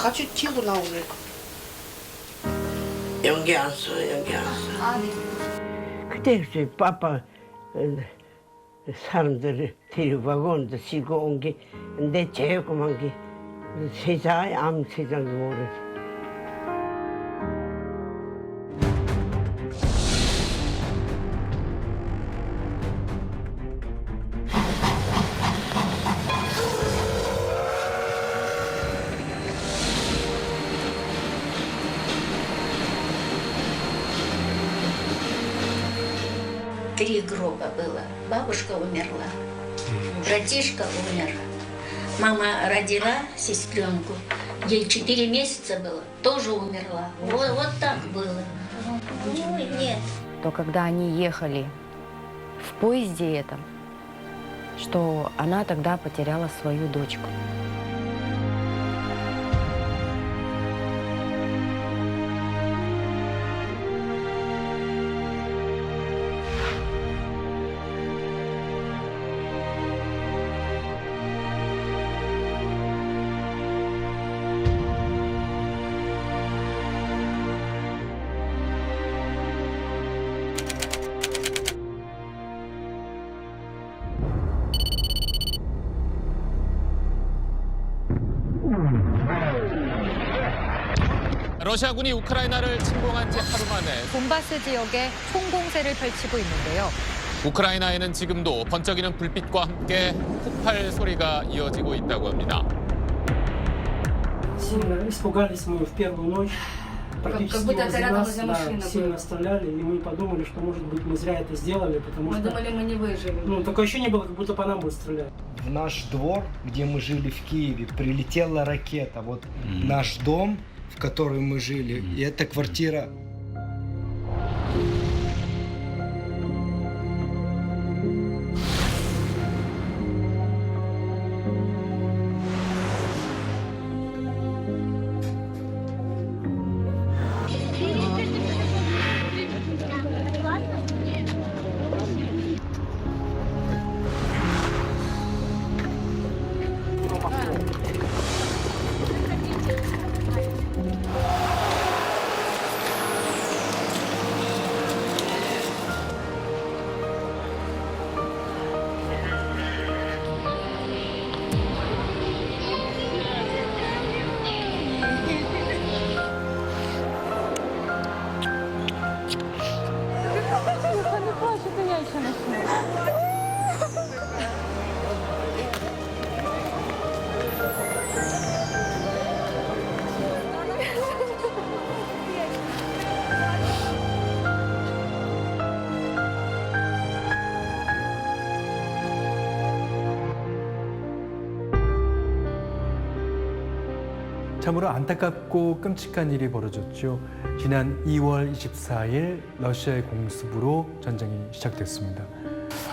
같이 튀고 나오니까. 연기 안 써, 연기 안 써. 아, 네. 그때 빠빠 사람들을 데려가고 싣고 온 게 내 제일그만 게 세자에 아무 세자도 모르지. Три гроба было. Бабушка умерла, братишка умер. Мама родила сестренку, ей 4 месяца было, тоже умерла. Вот так было. Ой, нет. То когда они ехали в поезде этом, что она тогда потеряла свою дочку. 러시아군이 우크라이나를 침공한 지 하루 만에 돈바스 지역에 총공세를 펼치고 있는데요. 우크라이나에는 지금도 번쩍이는 불빛과 함께 폭발 소리가 이어지고 있다고 합니다. Сильно испугались мы в первую ночь. Практически возле нас, да, сильно стреляли, и мы подумали, что, может быть, мы зря это сделали, потому что... Мы думали, мы не выживем. Ну, такое ощущение было, как будто по нам будут стрелять. В наш двор, где мы жили в Киеве, прилетела ракета. Вот наш дом, в котором мы жили, и эта квартира. 참으로 안타깝고 끔찍한 일이 벌어졌죠. 지난 2월 24일 러시아의 공습으로 전쟁이 시작됐습니다.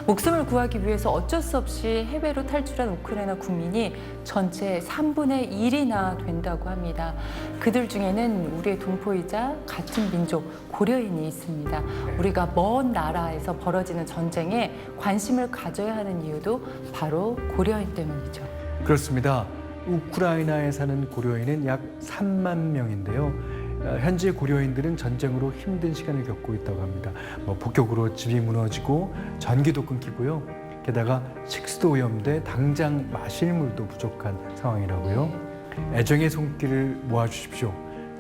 목숨을 구하기 위해서 어쩔 수 없이 해외로 탈출한 우크라이나 국민이 전체 3분의 1이나 된다고 합니다. 그들 중에는 우리의 동포이자 같은 민족 고려인이 있습니다. 우리가 먼 나라에서 벌어지는 전쟁에 관심을 가져야 하는 이유도 바로 고려인 때문이죠. 그렇습니다. 우크라이나에 사는 고려인은 약 3만 명인데요. 현재 고려인들은 전쟁으로 힘든 시간을 겪고 있다고 합니다. 폭격으로 집이 무너지고 전기도 끊기고요. 게다가 식수도 오염돼 당장 마실 물도 부족한 상황이라고요. 애정의 손길을 모아주십시오.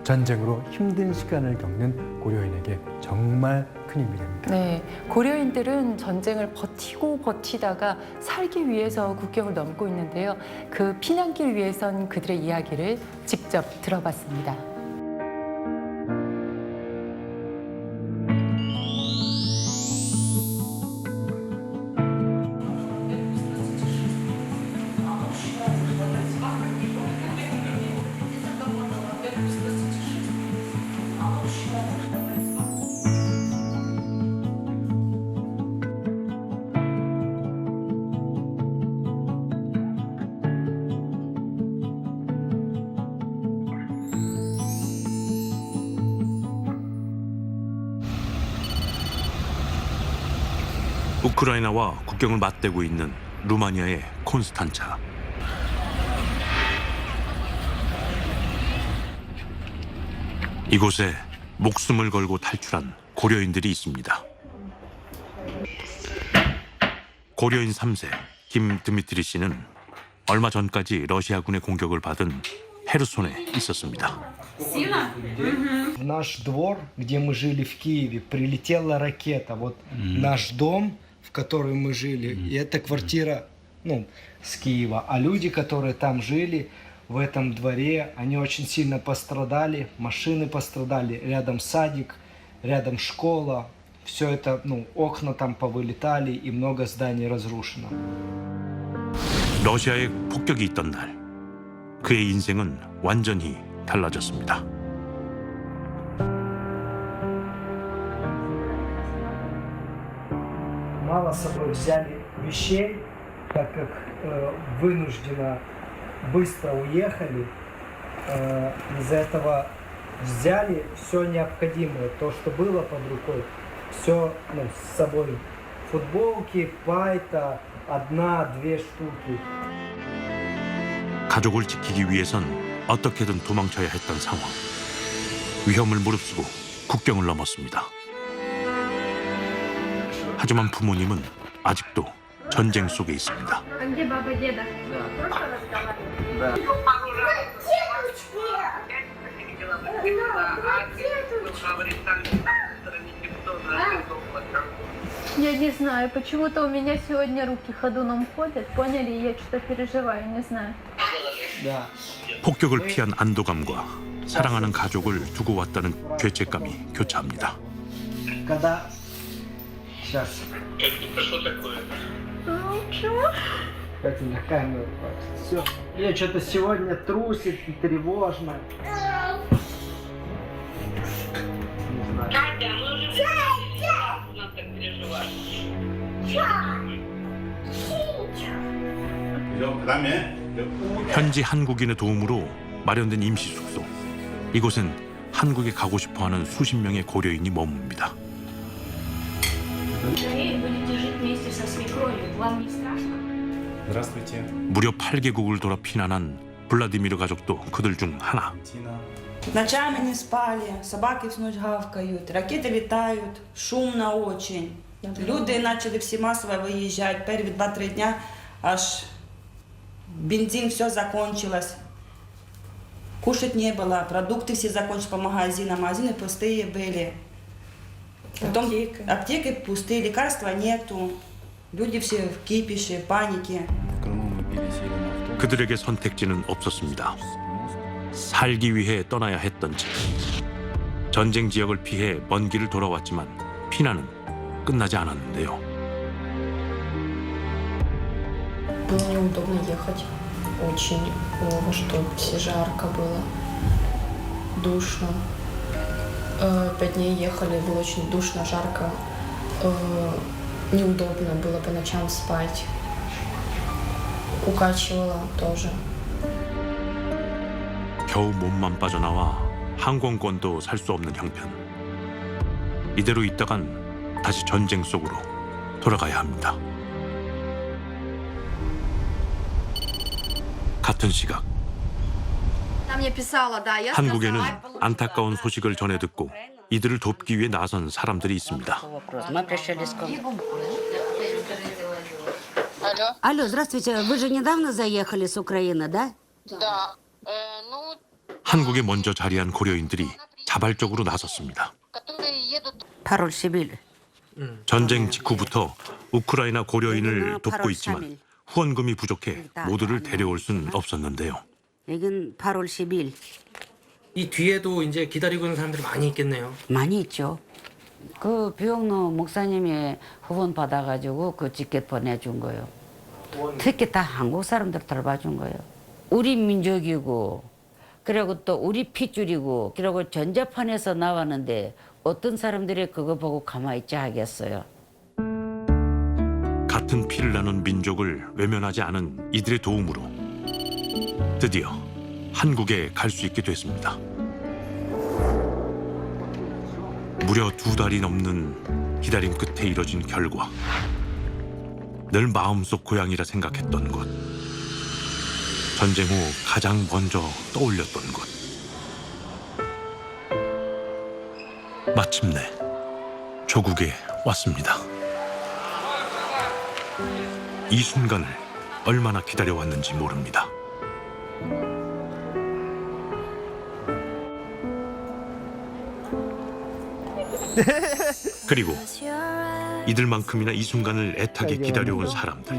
전쟁으로 힘든 시간을 겪는 고려인에게 정말 큰 힘이 됩니다. 네, 고려인들은 전쟁을 버티고 버티다가 살기 위해서 국경을 넘고 있는데요. 그 피난길 위에선 그들의 이야기를 직접 들어봤습니다. 우크라이나와 국경을 맞대고 있는 루마니아의 콘스탄차. 이곳에 목숨을 걸고 탈출한 고려인들이 있습니다. 고려인 3세 김드미트리 씨는 얼마 전까지 러시아군의 공격을 받은 헤르손에 있었습니다. В наш двор, где мы жили в Киеве, прилетела ракета. Вот наш дом, в котором мы жили, и это квартира, с Киева. А люди, которые там жили, в этом дворе, они очень сильно пострадали. Машины пострадали, рядом садик, рядом школа. Все это, окна там повылетали, и много зданий разрушено. 러시아의 폭격이 있던 날, 그의 인생은 완전히 달라졌습니다. Мало с собой взяли вещей, так как вынужденно быстро уехали. Из-за этого взяли все необходимое, то, что было под рукой, все с собой. Футболки, пайта, 1-2 штуки. 가족을 지키기 위해선 어떻게든 도망쳐야 했던 상황. 위험을 무릅쓰고 국경을 넘었습니다. 하지만 부모님은 아직도 전쟁 속에 있습니다. Я не знаю, почему-то у меня сегодня руки ходуном ходят. Поняли? Я что-то переживаю, не знаю. 폭격을 피한 안도감과 사랑하는 가족을 두고 왔다는 죄책감이 교차합니다. Когда... Сейчас. Ничего. Кстати, на камеру. Все. Я что-то сегодня трусит и тревожно. Не знаю. 현지 한국인의 도움으로 마련된 임시 숙소. 이곳은 한국에 가고 싶어하는 수십 명의 고려인이 머뭅니다. 무려 8개국을 돌아 피난한 블라디미르 가족도 그들 중 하나. Ночами не спали, собаки всю ночь гавкают, ракеты летают, шумно очень. Люди начали все массово выезжать. Первые 2-3 дня аж бензин все закончилось. Кушать не было, продукты все закончились по магазинам, магазины пустые были. Потом аптеки пустые, лекарства нету. Люди все в кипише, в панике. 그들에게 선택지는 없었습니다. 살기 위해 떠나야 했던 집. 전쟁 지역을 피해 먼 길을 돌아왔지만 피난은 끝나지 않았는데요. Было неудобно ехать. Очень, что жарко было, душно. 5 дней ехали, было очень душно, жарко. Неудобно было по ночам спать. укачивало тоже. 겨우 몸만 빠져나와 항공권도 살 수 없는 형편. 이대로 있다간 다시 전쟁 속으로 돌아가야 합니다. 같은 시각 한국에는 안타까운 소식을 전해 듣고 이들을 돕기 위해 나선 사람들이 있습니다. Алло, здравствуйте. Вы же недавно заехали с Украины, да? Да. 한국에 먼저 자리한 고려인들이 자발적으로 나섰습니다. 8월 10일. 전쟁 직후부터 우크라이나 고려인을 돕고 있지만 후원금이 부족해 모두를 데려올 수는 없었는데요. 여긴 8월 10일. 이 뒤에도 이제 기다리고 있는 사람들이 많이 있겠네요. 많이 있죠. 그 비용로 목사님이 후원 받아가지고 그 티켓 보내준 거예요. 특히 다 한국 사람들 돌봐준 거예요. 우리 민족이고 그리고 또 우리 핏줄이고 그리고 전자판에서 나왔는데 어떤 사람들이 그거 보고 가만히 있지 하겠어요. 같은 피를 나눈 민족을 외면하지 않은 이들의 도움으로 드디어 한국에 갈 수 있게 됐습니다. 무려 2달이 넘는 기다림 끝에 이뤄진 결과. 늘 마음속 고향이라 생각했던 곳. 전쟁 후 가장 먼저 떠올렸던 곳. 마침내 조국에 왔습니다. 이 순간을 얼마나 기다려왔는지 모릅니다. 그리고 이들만큼이나 이 순간을 애타게 기다려온 사람들.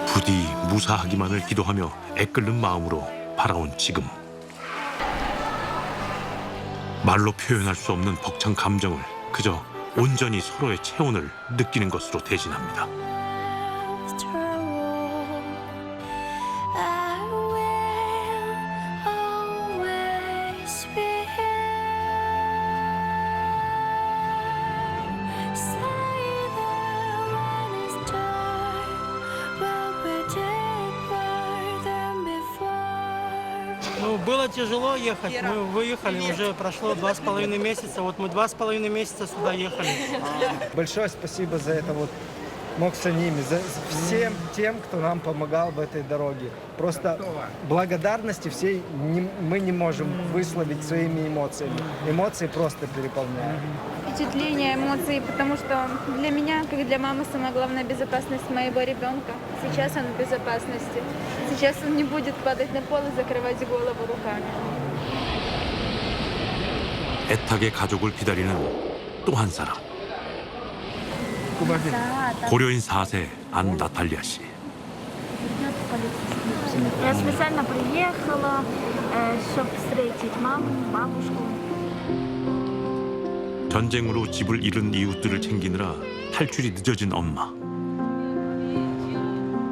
부디 무사하기만을 기도하며 애끓는 마음으로 바라온 지금. 말로 표현할 수 없는 벅찬 감정을 그저 온전히 서로의 체온을 느끼는 것으로 대신합니다. Ну, было тяжело ехать. Мы выехали, уже прошло 2,5 месяца. Вот мы 2,5 месяца сюда ехали. Большое спасибо за это вот Моксаними, за всем тем, кто нам помогал в этой дороге. Просто благодарности всей мы не можем высловить своими эмоциями. Эмоции просто переполняют. Впечатления, эмоции, потому что для меня, как для мамы, самая главная безопасность моего ребенка. Сейчас он в безопасности. Сейчас он не будет падать на пол и закрывать голову руками. 애타게 가족을 기다리는 또 한 사람. 고려인 4세 안 나탈리아 씨. Я специально приехала, чтобы встретить маму, бабушку. 전쟁으로 집을 잃은 이웃들을 챙기느라 탈출이 늦어진 엄마.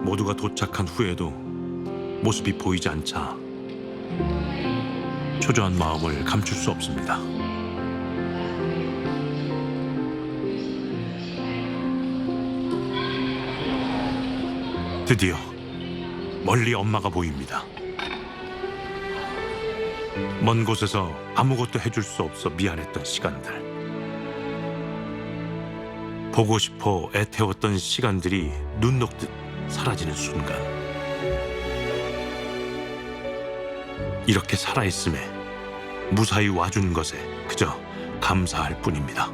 모두가 도착한 후에도 모습이 보이지 않자 초조한 마음을 감출 수 없습니다. 드디어 멀리 엄마가 보입니다. 먼 곳에서 아무것도 해줄 수 없어 미안했던 시간들. 보고 싶어 애태웠던 시간들이 눈 녹듯 사라지는 순간. 이렇게 살아있음에 무사히 와준 것에 그저 감사할 뿐입니다.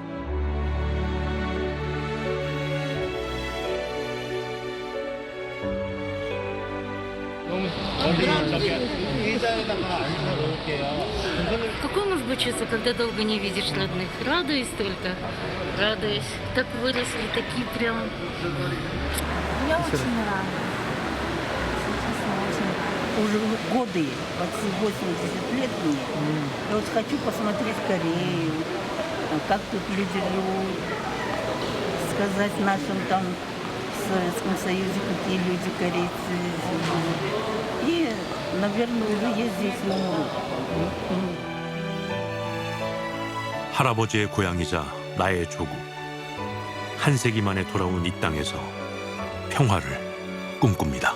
Какой может быть чувство, когда долго не видишь родных? Радуюсь только, радуюсь. Так выросли, такие прям... Я очень рада. Уже годы, почти 80 лет мне. Я вот хочу посмотреть Корею, как тут люди живут, сказать нашим там в Советском Союзе, какие люди корейцы живут. И, наверное, уже ездить в умру. 할아버지의 고향이자 나의 조국. 한 세기 만에 돌아온 이 땅에서 평화를 꿈꿉니다.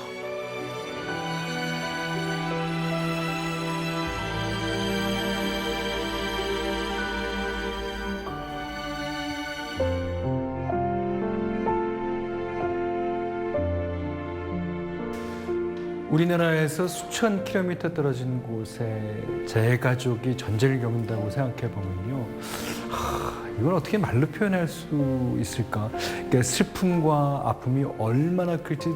우리나라에서 수천 킬로미터 떨어진 곳에 제 가족이 전쟁을 겪는다고 생각해 보면요, 이건 어떻게 말로 표현할 수 있을까? 그러니까 슬픔과 아픔이 얼마나 클지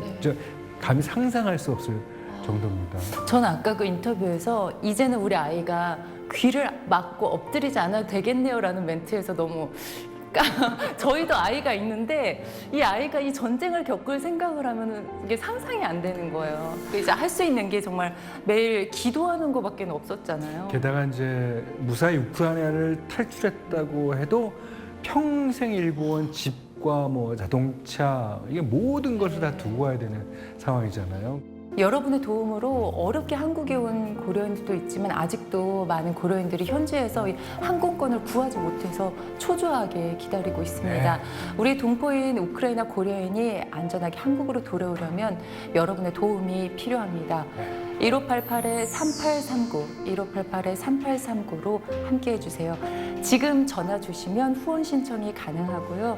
감히 상상할 수 없을 정도입니다. 저는 아까 그 인터뷰에서 이제는 우리 아이가 귀를 막고 엎드리지 않아도 되겠네요라는 멘트에서 너무 저희도 아이가 있는데 이 아이가 이 전쟁을 겪을 생각을 하면은 이게 상상이 안 되는 거예요. 이제 할 수 있는 게 정말 매일 기도하는 것밖에 없었잖아요. 게다가 이제 무사히 우크라이나를 탈출했다고 해도 평생 일궈온 집과 뭐 자동차 이게 모든 것을 다 두고 와야 되는 상황이잖아요. 여러분의 도움으로 어렵게 한국에 온 고려인들도 있지만 아직도 많은 고려인들이 현지에서 이 항공권을 구하지 못해서 초조하게 기다리고 있습니다. 네. 우리 동포인 우크라이나 고려인이 안전하게 한국으로 돌아오려면 여러분의 도움이 필요합니다. 1588-3839, 1588-3839로 함께해 주세요. 지금 전화 주시면 후원 신청이 가능하고요.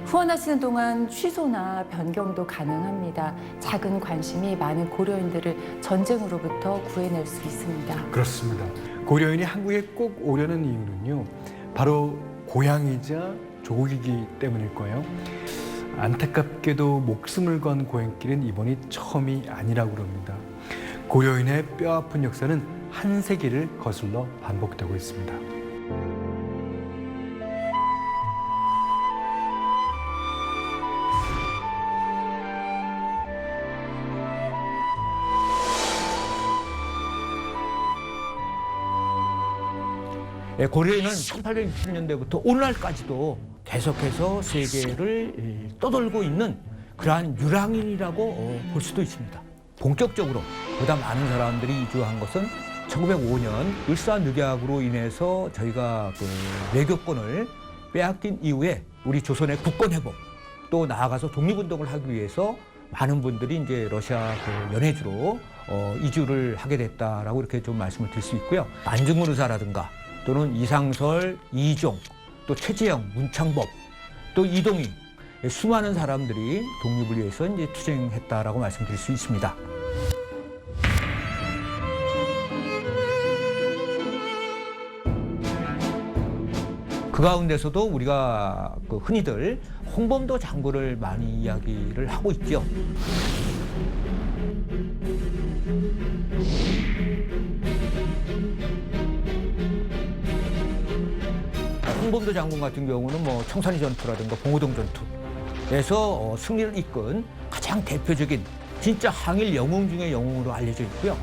후원하시는 동안 취소나 변경도 가능합니다. 작은 관심이 많은 고려인들을 전쟁으로부터 구해낼 수 있습니다. 그렇습니다. 고려인이 한국에 꼭 오려는 이유는요, 바로 고향이자 조국이기 때문일 거예요. 안타깝게도 목숨을 건 고향길은 이번이 처음이 아니라고 합니다. 고려인의 뼈아픈 역사는 한 세기를 거슬러 반복되고 있습니다. 고려인은 1860년대부터 오늘날까지도 계속해서 세계를 떠돌고 있는 그러한 유랑인이라고 볼 수도 있습니다. 본격적으로 보다 많은 사람들이 이주한 것은 1905년 을사늑약으로 인해서 저희가 그 외교권을 빼앗긴 이후에 우리 조선의 국권 회복, 또 나아가서 독립운동을 하기 위해서 많은 분들이 이제 러시아 그 연해주로 이주를 하게 됐다라고 이렇게 좀 말씀을 드릴 수 있고요. 안중근 의사라든가 또는 이상설, 이종, 또 최재형, 문창법, 또 이동희, 수많은 사람들이 독립을 위해서 이제 투쟁했다라고 말씀드릴 수 있습니다. 그 가운데서도 우리가 그 흔히들 홍범도 장군을 많이 이야기를 하고 있죠. 홍범도 장군 같은 경우는 뭐 청산리 전투라든가 봉오동 전투에서 승리를 이끈 가장 대표적인 진짜 항일 영웅 중의 영웅으로 알려져 있고요.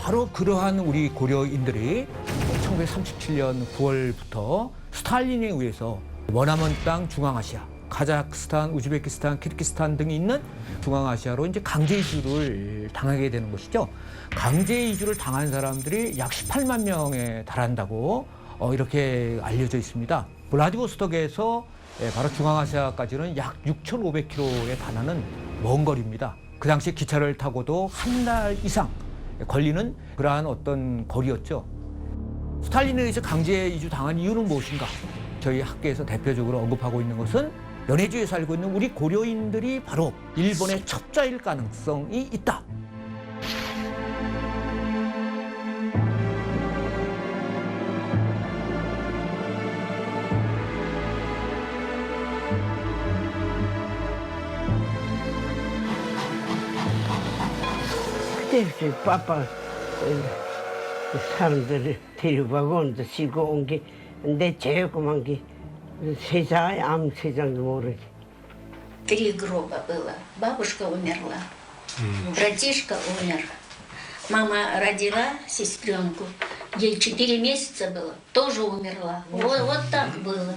바로 그러한 우리 고려인들이 1937년 9월부터 스탈린에 의해서 머나먼 땅 중앙아시아, 카자흐스탄, 우즈베키스탄, 키르기스탄 등이 있는 중앙아시아로 이제 강제 이주를 당하게 되는 것이죠. 강제 이주를 당한 사람들이 약 18만 명에 달한다고 이렇게 알려져 있습니다. 블라디보스톡에서 바로 중앙아시아까지는 약 6,500km에 달하는 먼 거리입니다. 그 당시 기차를 타고도 한 달 이상 걸리는 그러한 어떤 거리였죠. 스탈린에 의해서 강제 이주 당한 이유는 무엇인가? 저희 학계에서 대표적으로 언급하고 있는 것은 연해주에 살고 있는 우리 고려인들이 바로 일본의 첩자일 가능성이 있다. 그때 빠빠 사람들을 데려가고 이제 싣고 온 게 내 제일그만 게 세자의 암 세자도 모르지. 3 гроба было. Бабушка умерла, братишка умер. Мама родила сестренку, ей 4 месяца было, тоже умерла. Вот так было.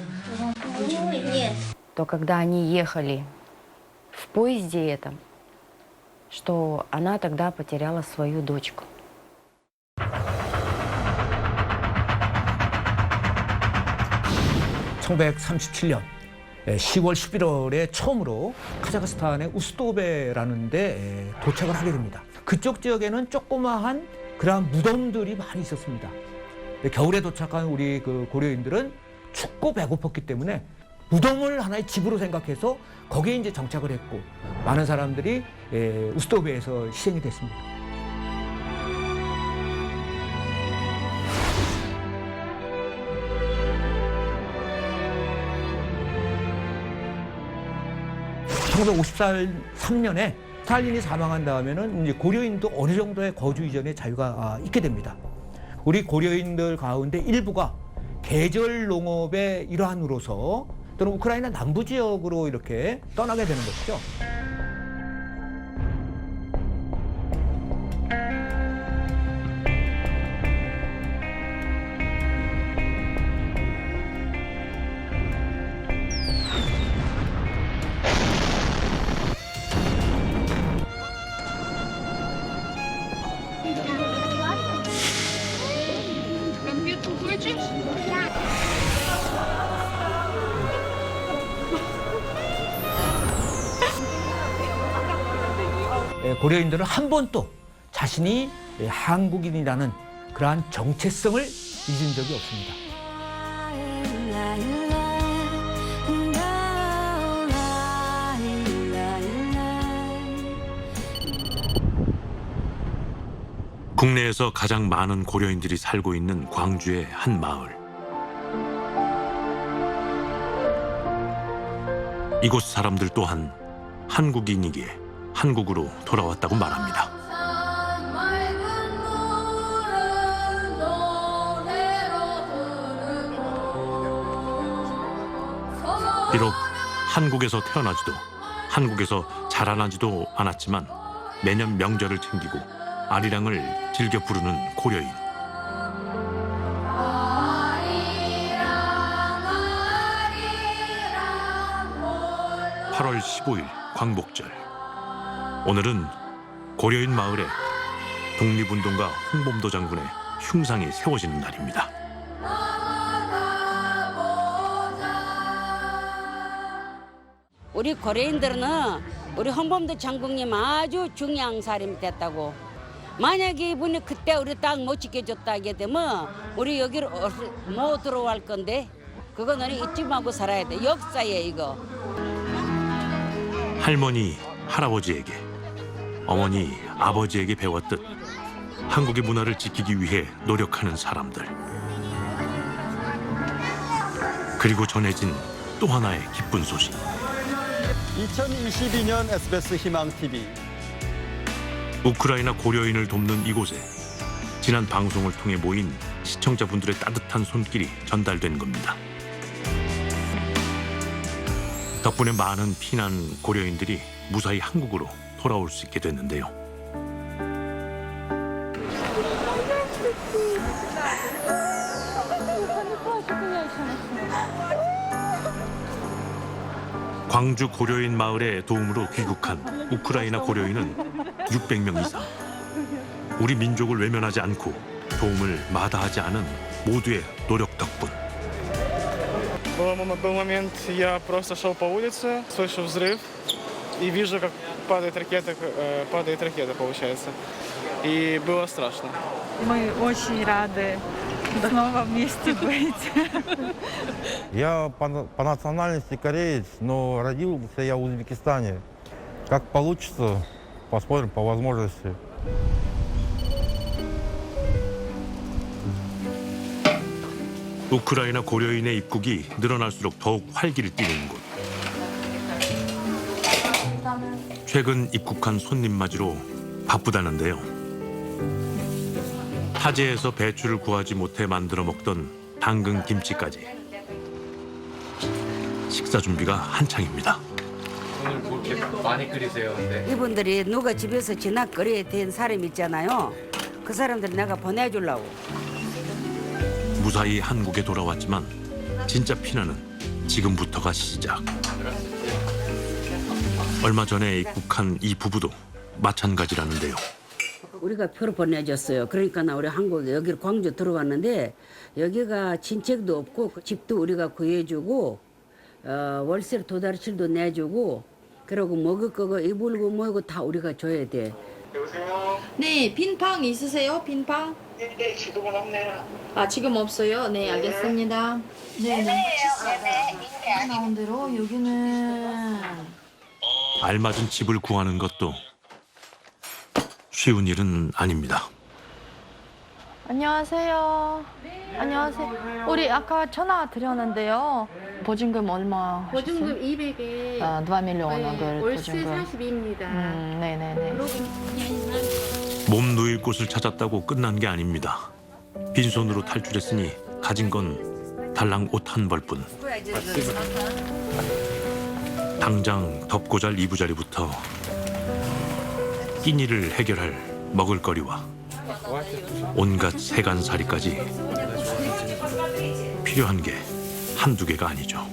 Ой, нет. То когда они ехали в поезде этом, что она тогда потеряла свою дочку. (1937년) 10월 11월에 처음으로 카자흐스탄의 우스도베라는 데 도착을 하게 됩니다. 그쪽 지역에는 조그마한 그러한 무덤들이 많이 있었습니다. 겨울에 도착한 우리 그 고려인들은 춥고 배고팠기 때문에 무덤을 하나의 집으로 생각해서 거기에 이제 정착을 했고 많은 사람들이 우스도베에서 희생이 됐습니다. (1953년에) 스탈린이 사망한 다음에는 이제 고려인도 어느 정도의 거주 이전의 자유가 있게 됩니다. 우리 고려인들 가운데 일부가 계절 농업의 일환으로서 또는 우크라이나 남부 지역으로 이렇게 떠나게 되는 것이죠. 고려인들은 한 번도 자신이 한국인이라는 그러한 정체성을 잊은 적이 없습니다. 국내에서 가장 많은 고려인들이 살고 있는 광주의 한 마을. 이곳 사람들 또한 한국인이기에 한국으로 돌아왔다고 말합니다. 비록 한국에서 태어나지도 한국에서 자라나지도 않았지만 매년 명절을 챙기고 아리랑을 즐겨 부르는 고려인. (8월 15일) 광복절. 오늘은 고려인 마을에 독립운동가 홍범도 장군의 흉상이 세워지는 날입니다. 우리 고려인들은 우리 홍범도 장군님 아주 중요한 사람이 됐다고. 만약에 이분이 그때 우리 땅 못 지켜줬다 하게 되면 우리 여기로 못 들어갈 건데 그거는 잊지 말고 살아야 돼. 역사에 이거. 할머니, 할아버지에게, 어머니, 아버지에게 배웠듯 한국의 문화를 지키기 위해 노력하는 사람들. 그리고 전해진 또 하나의 기쁜 소식. 2022년 SBS 희망TV. 우크라이나 고려인을 돕는 이곳에 지난 방송을 통해 모인 시청자분들의 따뜻한 손길이 전달된 겁니다. 덕분에 많은 피난 고려인들이 무사히 한국으로 돌아올 수 있게 됐는데요. 광주 고려인 마을의 도움으로 귀국한 우크라이나 고려인은 600명 이상. 우리 민족을 외면하지 않고 도움을 마다하지 않은 모두의 노력 덕분. Был момент, я просто шел по улице, слышу взрыв и вижу, как падает ракета, получается. И было страшно. Мы очень рады снова вместе быть. Я по национальности кореец, но родился я в Узбекистане. Как получится, посмотрим по возможности. 우크라이나 고려인의 입국이 늘어날수록 더욱 활기를 띠는 곳. 최근 입국한 손님 맞이로 바쁘다는데요. 타지에서 배추를 구하지 못해 만들어 먹던 당근 김치까지. 식사 준비가 한창입니다. 오늘 뭐 이렇게 많이 끓이세요? 근데 이분들이 누가 집에서 지나거리에 된 사람 있잖아요. 그 사람들 내가 보내주려고. 무사히 한국에 돌아왔지만 진짜 피난은 지금부터가 시작. 얼마 전에 입국한 이 부부도 마찬가지라는데요. 우리가 표를 보내줬어요. 그러니까 나 우리 한국에 여기 광주 들어왔는데 여기가 친척도 없고 집도 우리가 구해주고 월세를 2달치도 내주고 그러고 먹을 거고 입을 거 뭐고 다 우리가 줘야 돼. 여보세요? 네, 빈방 있으세요? 빈방? 네, 지금은 없네요. 아, 지금 없어요? 네, 알겠습니다. 네. 나온 대로 여기는 알맞은 집을 구하는 것도 쉬운 일은 아닙니다. 안녕하세요. 안녕하세요. 우리 아까 전화 드렸는데요. 보증금 얼마? 보증금 200에 2 밀리언 월세 보증금. 40입니다. 네네네. 몸 누일 곳을 찾았다고 끝난 게 아닙니다. 빈손으로 탈출했으니 가진 건 달랑 옷 한 벌뿐. 당장 덮고 잘 이부자리부터 끼니를 해결할 먹을거리와 온갖 세간살이까지 필요한 게 한두 개가 아니죠.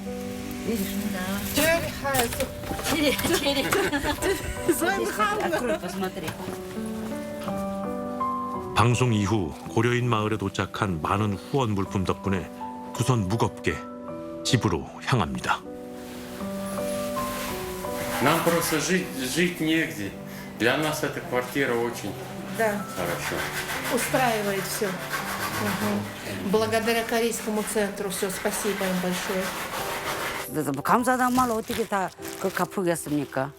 방송 이후 고려인 마을에 도착한 많은 후원 물품 덕분에 두 손 무겁게 집으로 향합니다. Нам просто жить негде. Для нас эта квартира очень Да, хорошо. устраивает все. Благодаря Корейскому центру все. Спасибо им большое. 그래서 뭐 감사하다는 말로 어떻게 다 그 갚으겠습니까?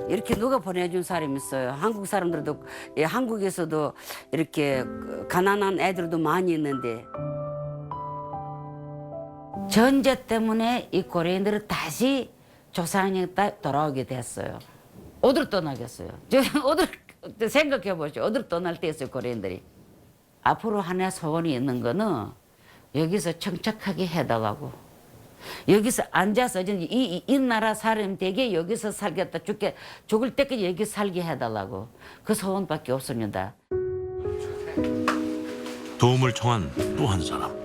이렇게 누가 보내준 사람이 있어요. 한국 사람들도 예, 한국에서도 이렇게 가난한 애들도 많이 있는데 전제 때문에 이 고려인들은 다시 조상에 돌아오게 됐어요. 어디로 떠나겠어요? 어디로 생각해 보시죠. 어디로 떠날 때 있어요, 고려인들이. 앞으로 하나의 소원이 있는 거는 여기서 청착하게 해달라고. 여기서 앉아서 이 나라 사람 되게 여기서 살겠다. 죽을 때까지 여기 살게 해달라고. 그 소원밖에 없습니다. 도움을 청한 또 한 사람.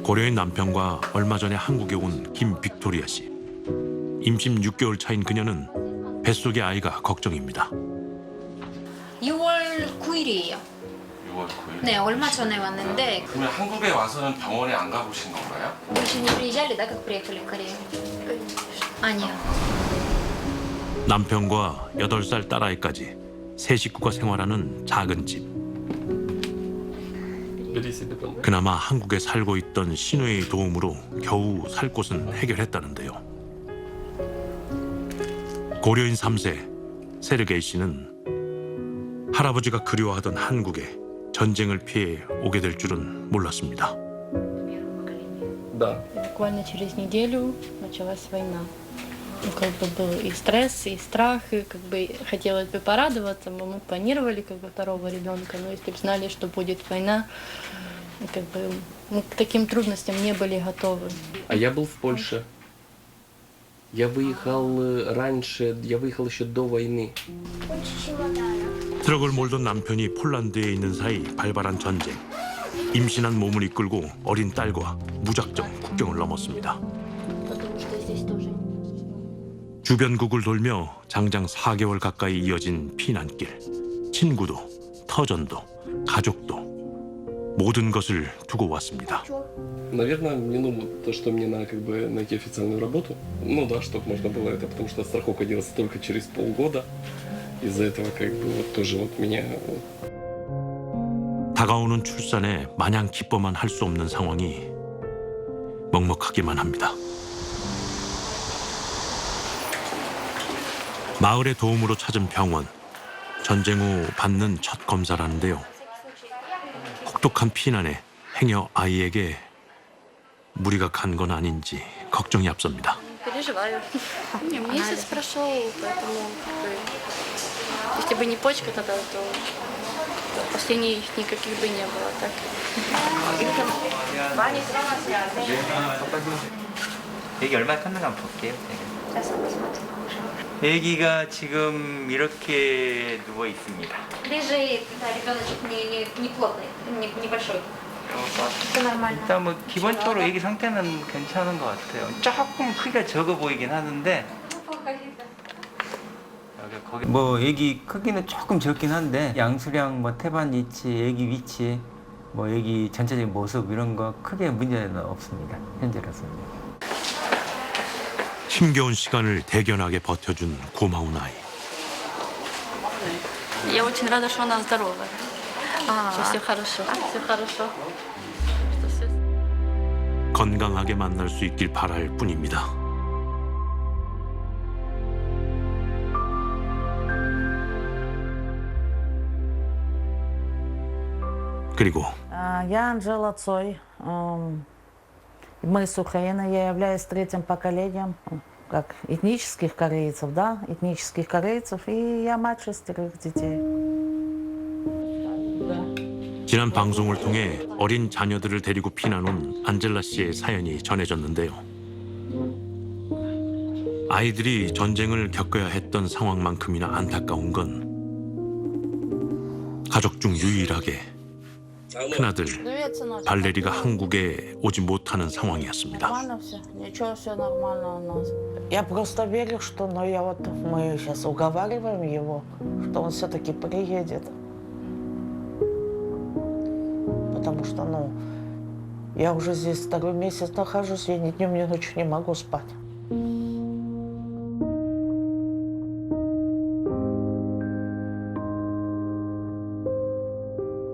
고려인 남편과 얼마 전에 한국에 온 김빅토리아 씨. 임신 6개월 차인 그녀는 뱃속의 아이가 걱정입니다. 6월 9일이에요. 6월 9일. 네, 얼마 전에 왔는데. 그러면 한국에 와서는 병원에 안 가보신 건가요? Больше не приезжали, да, как приехали в Корею? 아니요. 남편과 8살 딸아이까지 세 식구가 생활하는 작은 집. 그나마 한국에 살고 있던 신우의 도움으로 겨우 살 곳은 해결했다는데요. 고려인 3세 세르게이 씨는 할아버지가 그리워하던 한국에 전쟁을 피해 오게 될 줄은 몰랐습니다. Буквально через неделю началась война. Ну, как бы был и стресс, и страх, и как бы хотелось бы порадоваться. Мы планировали как бы второго ребенка, но если бы знали, что будет война, как бы мы к таким трудностям не были готовы. А я был в Польше. Я выехал раньше, я выехал еще до войны. 트럭을 몰던 남편이 폴란드에 있는 사이 발발한 전쟁. 임신한 몸을 이끌고 어린 딸과 무작정 국경을 넘었습니다. 주변국을 돌며 장장 4개월 가까이 이어진 피난길. 친구도, 터전도, 가족도 모든 것을 두고 왔습니다. Наверное, то, что мне надо как бы найти официальную работу. Ну да, чтобы можно было это, потому что страховка делается только через полгода. Из-за этого как бы вот тоже вот меня. 다가오는 출산에 마냥 기뻐만 할 수 없는 상황이 먹먹하기만 합니다. 마을의 도움으로 찾은 병원. 전쟁 후 받는 첫 검사라는데요. 혹독한 피난에 행여 아이에게 무리가 간 건 아닌지 걱정이 앞섭니다. Переживаю. Месяц прошел, поэтому если бы не почка тогда, то последних никаких бы не было. Так. 애기 얼마나 컸는가 한번 볼게요. 애기가 지금 이렇게 누워 있습니다. Лежит, да, ребеночек не плотный, небольшой. Это нормально. 일단 뭐 기본적으로 애기 상태는 괜찮은 것 같아요. 조금 크기가 적어 보이긴 하는데 뭐 애기 크기는 조금 적긴 한데 양수량, 뭐 태반 위치, 애기 위치, 뭐 애기 전체적인 모습 이런 거 크게 문제는 없습니다. 현재로서는. 힘겨운 시간을 대견하게 버텨준 고마운 아이. Я очень рада, что она здоровая. Что все хорошо. Все хорошо. 건강하게 만날 수 있길 바랄 뿐입니다. 그리고 Я Анжела Цой. Мы с Украины. Я являюсь третьим поколением как этнических корейцев, да, этнических корейцев. И я мать 6 детей. 지난 방송을 통해 어린 자녀들을 데리고 피난 온 안젤라 씨의 사연이 전해졌는데요. 아이들이 전쟁을 겪어야 했던 상황만큼이나 안타까운 건 가족 중 유일하게 큰아들 발레리가 한국에 오지 못하는 상황이었습니다. Я просто верю, что, но я вот мы сейчас уговариваем его, что он все-таки приедет. потому что, ну, я уже здесь 2-й месяц нахожусь, я ни днем, ни ночью не могу спать.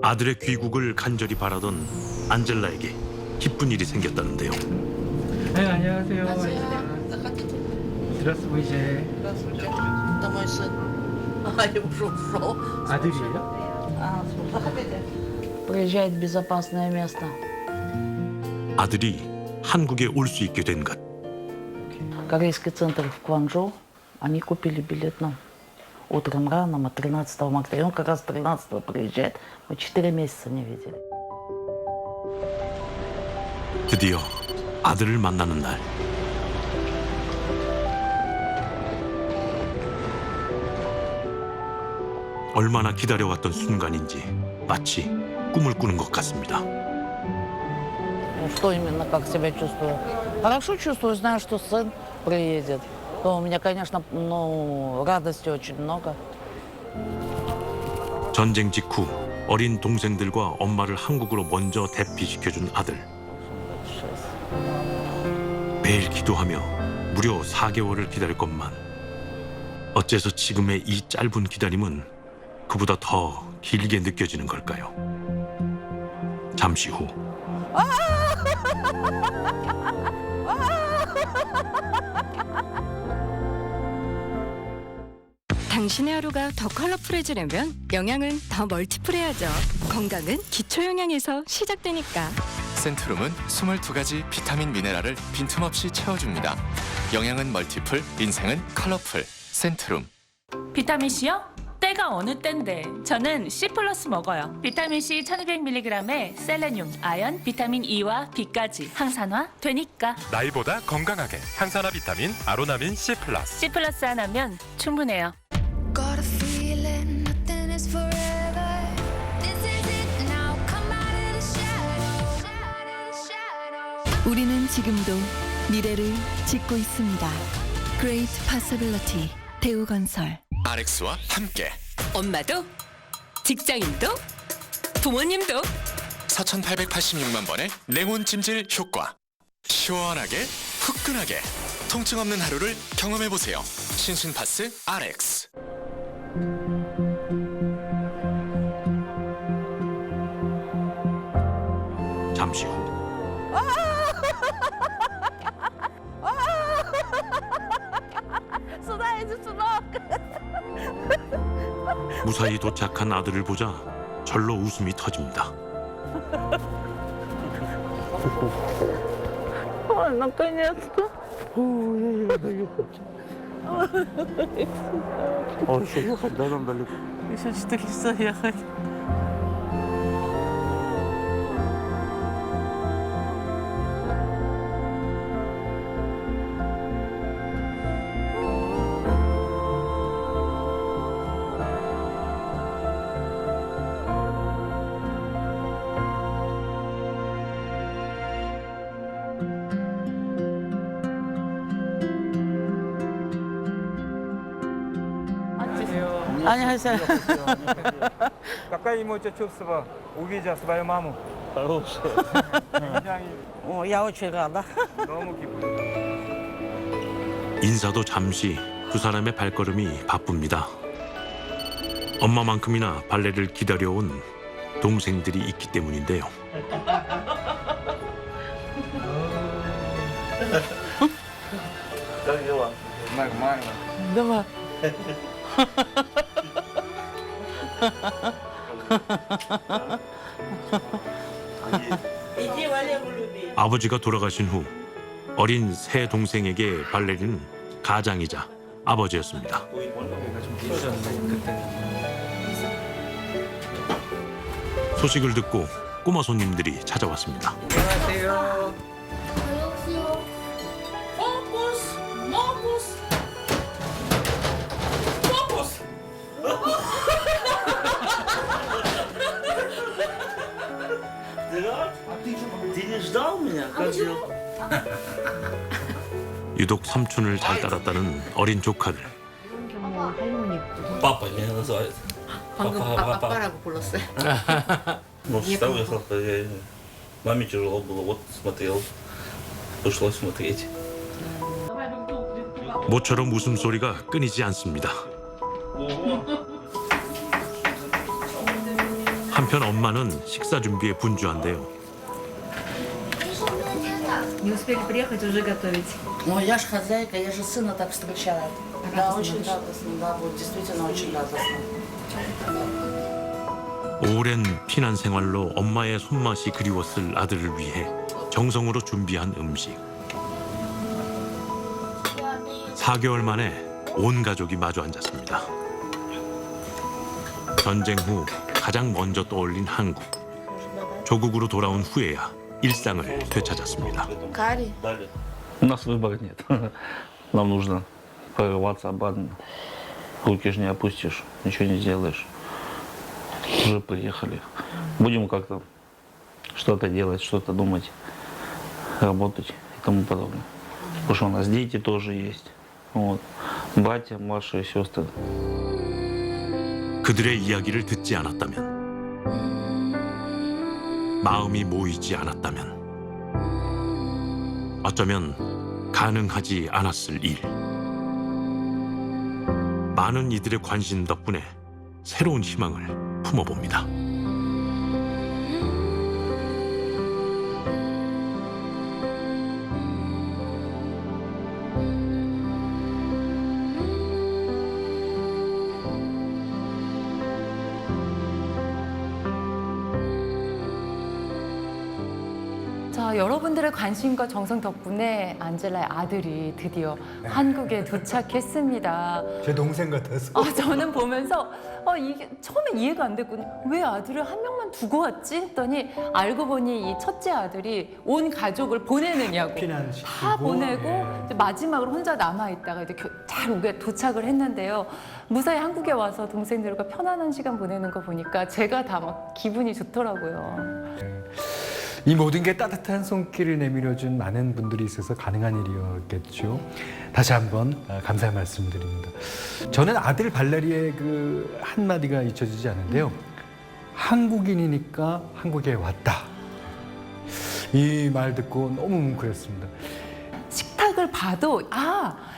아들의 귀국을 간절히 바라던 안젤라에게 기쁜 일이 생겼다는데요. 네, 안녕하세요. Здравствуйте. Здравствуйте. Это мой сын. Я уже ушел. 아들이에요? Заходите. Приезжает в безопасное место. 아들이 한국에 올 수 있게 된 것. Корейский центр в Кванчжоу. Они купили билет нам. Утром рано, мы 13 марта. И он как раз 13-го приезжает. Мы 4 месяца не видели. 드디어 아들을 만나는 날. 얼마나 기다려왔던 순간인지 마치 꿈을 꾸는 것 같습니다. Ну, что именно, как себя чувствую? Хорошо чувствую, знаю, что сын приедет. То у меня, конечно, ну, радости очень много. 전쟁 직후 어린 동생들과 엄마를 한국으로 먼저 대피시켜준 아들. 매일 기도하며 무려 4개월을 기다릴 것만. 어째서 지금의 이 짧은 기다림은 그보다 더 길게 느껴지는 걸까요? 잠시 후. 당신의 하루가 더 컬러풀해지려면 영양은 더 멀티플해야죠. 건강은 기초 영양에서 시작되니까. 센트룸은 22가지 비타민 미네랄을 빈틈없이 채워줍니다. 영양은 멀티플, 인생은 컬러풀. 센트룸. 비타민C요? 때가 어느 때인데 저는 C 플러스 먹어요. 비타민C 1200mg에 셀레늄, 아연, 비타민 E와 B까지 항산화 되니까. 나이보다 건강하게 항산화 비타민 아로나민 C+. C 플러스 하나면 충분해요. 우리는 지금도 미래를 짓고 있습니다. Great Possibility 대우건설. RX와 함께 엄마도, 직장인도, 부모님도 4,886만 번의 냉온 찜질 효과. 시원하게, 후끈하게, 통증 없는 하루를 경험해보세요. 신신파스 RX. 잠시 후. Сюда иди, сынок. 무사히 도착한 아들을 보자 절로 웃음이 터집니다. Ой, наконец-то. еще ехать, да, нам далеко? Еще 4 часа ехать. 안녕하세요. Какая эмоция чувства, увидя свою маму? Хорошая. Я очень рада. 너무 기쁘다. 인사도 잠시 두 사람의 발걸음이 바쁩니다. 엄마만큼이나 발레를 기다려온 동생들이 있기 때문인데요. Как дела? Нормально. Давай. 아버지가 돌아가신 후 어린 새 동생에게 발레리는 가장이자 아버지였습니다. 소식을 듣고 꼬마 손님들이 찾아왔습니다. 안녕하세요. 포커스, 포커스, 포커스. Ты не ждал меня? Как дела? 유독 삼촌을 잘 따랐다는 어린 조카들. Папа меня называют. 방금 아빠라고 불렀어요. Ну, встал, я сказал, маме тяжело было, вот смотрел, пришлось смотреть. 모처럼 웃음소리가 끊이지 않습니다. 한편 엄마는 식사 준비에 분주한데요. Не успели приехать, уже готовить. Ну, я же хозяйка, я же сына так встречаю. Да, очень радостно, да, будет действительно очень радостно. 오랜 피난 생활로 엄마의 손맛이 그리웠을 아들을 위해 정성으로 준비한 음식. 4개월 만에 온 가족이 마주 앉았습니다. 전쟁 후 가장 먼저 떠올린 한국. 조국으로 돌아온 후에야 일상을 되찾았습니다. Кари? У нас выбора нет. Нам нужно прорываться обратно. Руки же не опустишь, ничего не сделаешь. Уже приехали. Будем как-то что-то делать, что-то думать, работать и тому подобное. Потому что у нас дети тоже есть. Вот. Братья, младшие сестры. 그들의 이야기를 듣지 않았다면, 마음이 모이지 않았다면, 어쩌면 가능하지 않았을 일. 많은 이들의 관심 덕분에 새로운 희망을 품어봅니다. 자, 여러분들의 관심과 정성 덕분에 안젤라의 아들이 드디어 한국에 도착했습니다. 제 동생 같았어. 저는 보면서 이게 처음에 이해가 안 됐거든요. 왜 아들을 한 명만 두고 왔지? 했더니 알고 보니 이 첫째 아들이 온 가족을 보내느냐고 다 보내고 이제 마지막으로 혼자 남아있다가 이제 잘 오게 도착을 했는데요. 무사히 한국에 와서 동생들과 편안한 시간 보내는 거 보니까 제가 다 막 기분이 좋더라고요. 이 모든 게 따뜻한 손길을 내밀어준 많은 분들이 있어서 가능한 일이었겠죠. 다시 한번 감사의 말씀드립니다. 저는 아들 발레리의 그 한마디가 잊혀지지 않는데요. 한국인이니까 한국에 왔다. 이 말 듣고 너무 뭉클했습니다. 식탁을 봐도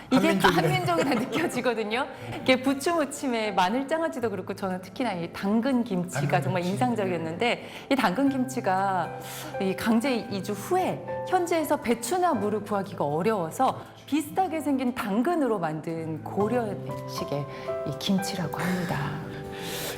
이게 한민족이라 느껴지거든요. 이게 부추 무침에 마늘 장아찌도 그렇고 저는 특히나 이 당근 김치가 정말 인상적이었는데 이 당근 김치가 이 강제 이주 후에 현지에서 배추나 물을 구하기가 어려워서 비슷하게 생긴 당근으로 만든 고려식의 이 김치라고 합니다.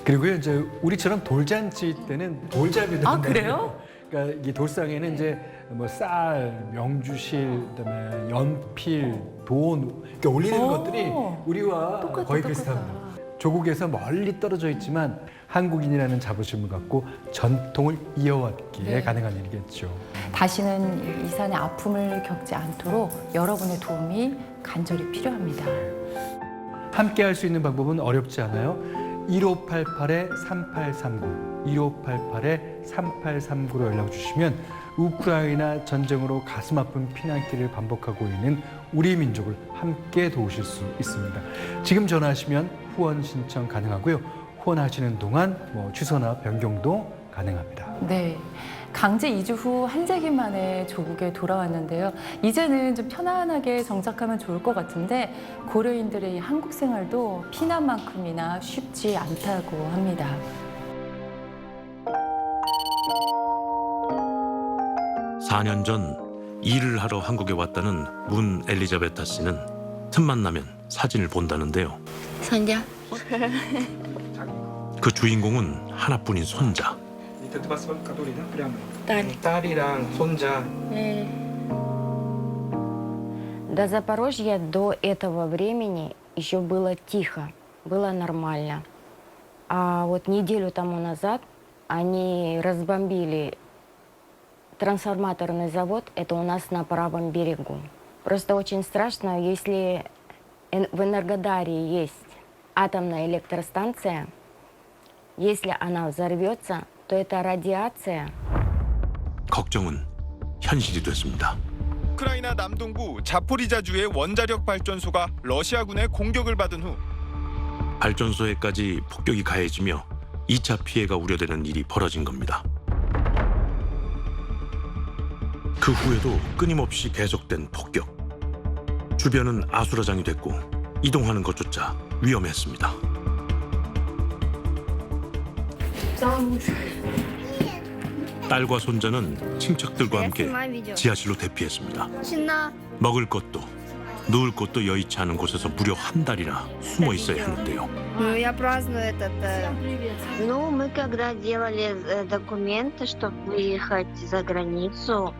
그리고요, 이제 우리처럼 돌잔치 때는 돌잡이도 그래요? 그러니까 이 돌상에는 이제 뭐 쌀, 명주실, 그다음에 연필, 돈 이렇게 올리는 것들이 우리와 거의 비슷합니다. 조국에서 멀리 떨어져 있지만 한국인이라는 자부심을 갖고 전통을 이어왔기에 가능한 일이겠죠. 다시는 이 산의 아픔을 겪지 않도록 여러분의 도움이 간절히 필요합니다. 함께 할 수 있는 방법은 어렵지 않아요. 1588-3839, 1588-3839로 연락 주시면 우크라이나 전쟁으로 가슴 아픈 피난길을 반복하고 있는 우리 민족을 함께 도우실 수 있습니다. 지금 전화하시면 후원 신청 가능하고요. 후원하시는 동안 취소나 변경도 가능합니다. 네. 강제 이주 후 한 세기 만에 조국에 돌아왔는데요. 이제는 좀 편안하게 정착하면 좋을 것 같은데 고려인들의 이 한국 생활도 피난만큼이나 쉽지 않다고 합니다. (4년) 전 일을 하러 한국에 왔다는 문 엘리자베타 씨는 틈만 나면 사진을 본다는데요. 손자. 그 주인공은 하나뿐인 손자. 딸이랑 손자. До Запорожья до этого времени еще было тихо, было нормально. А вот неделю тому назад они разбомбили трансформаторный завод, это у нас на правом берегу. Просто очень страшно, если в Энергодаре есть атомная электростанция, если она взорвется, то это радиация. 걱정은 현실이 됐습니다. 우크라이나 남동부 자포리자주의 원자력 발전소가 러시아군의 공격을 받은 후 발전소에까지 폭격이 가해지며 2차 피해가 우려되는 일이 벌어진 겁니다. 그 후에도 끊임없이 계속된 폭격. 주변은 아수라장이 됐고 이동하는 것조차 위험했습니다. 딸과 손자는 친척들과 함께 지하실로 대피했습니다. 먹을 것도 누울 곳도 여의치 않은 곳에서 무려 한 달이나 숨어 있어야 했는데요. Ну, мы когда делали документы, чтобы выехать за границу,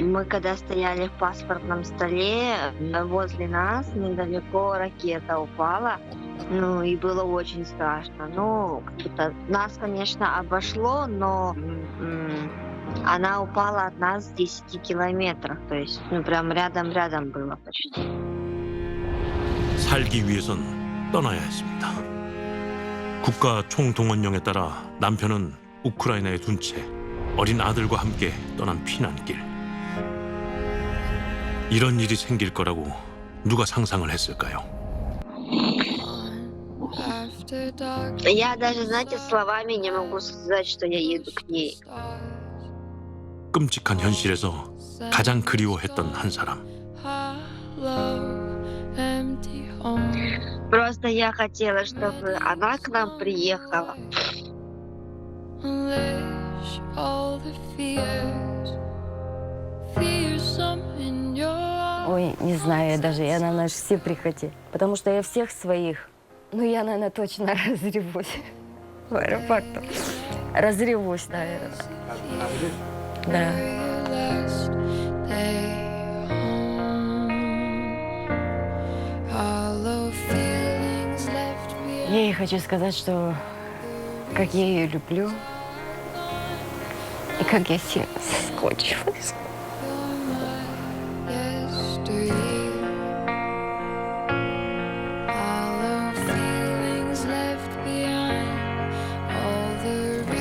мы когда стояли в паспортном столе, возле нас недалеко ракета упала. Ну, и было очень страшно. Ну, нас, конечно, обошло, но она упала от нас в 10 километрах. То есть, ну, прям рядом-рядом было почти. 살기 위해선 떠나야 했습니다. 국가 총동원령에 따라 남편은 우크라이나에 둔 채 어린 아들과 함께 떠난 피난길. 이런 일이 생길 거라고 누가 상상을 했을까요? Я даже, знаете, словами не могу сказать, что я еду к ней. 끔찍한 현실에서 가장 그리워했던 한 사람. Просто я хотела, чтобы она к нам приехала. Ой, не знаю, я, наверное, все прихоти. Потому что я всех своих, ну, я, наверное, точно разревусь в аэропорту. Разревусь, наверное. Да. Я ей хочу сказать, что как я ее люблю и как я сильно соскучилась.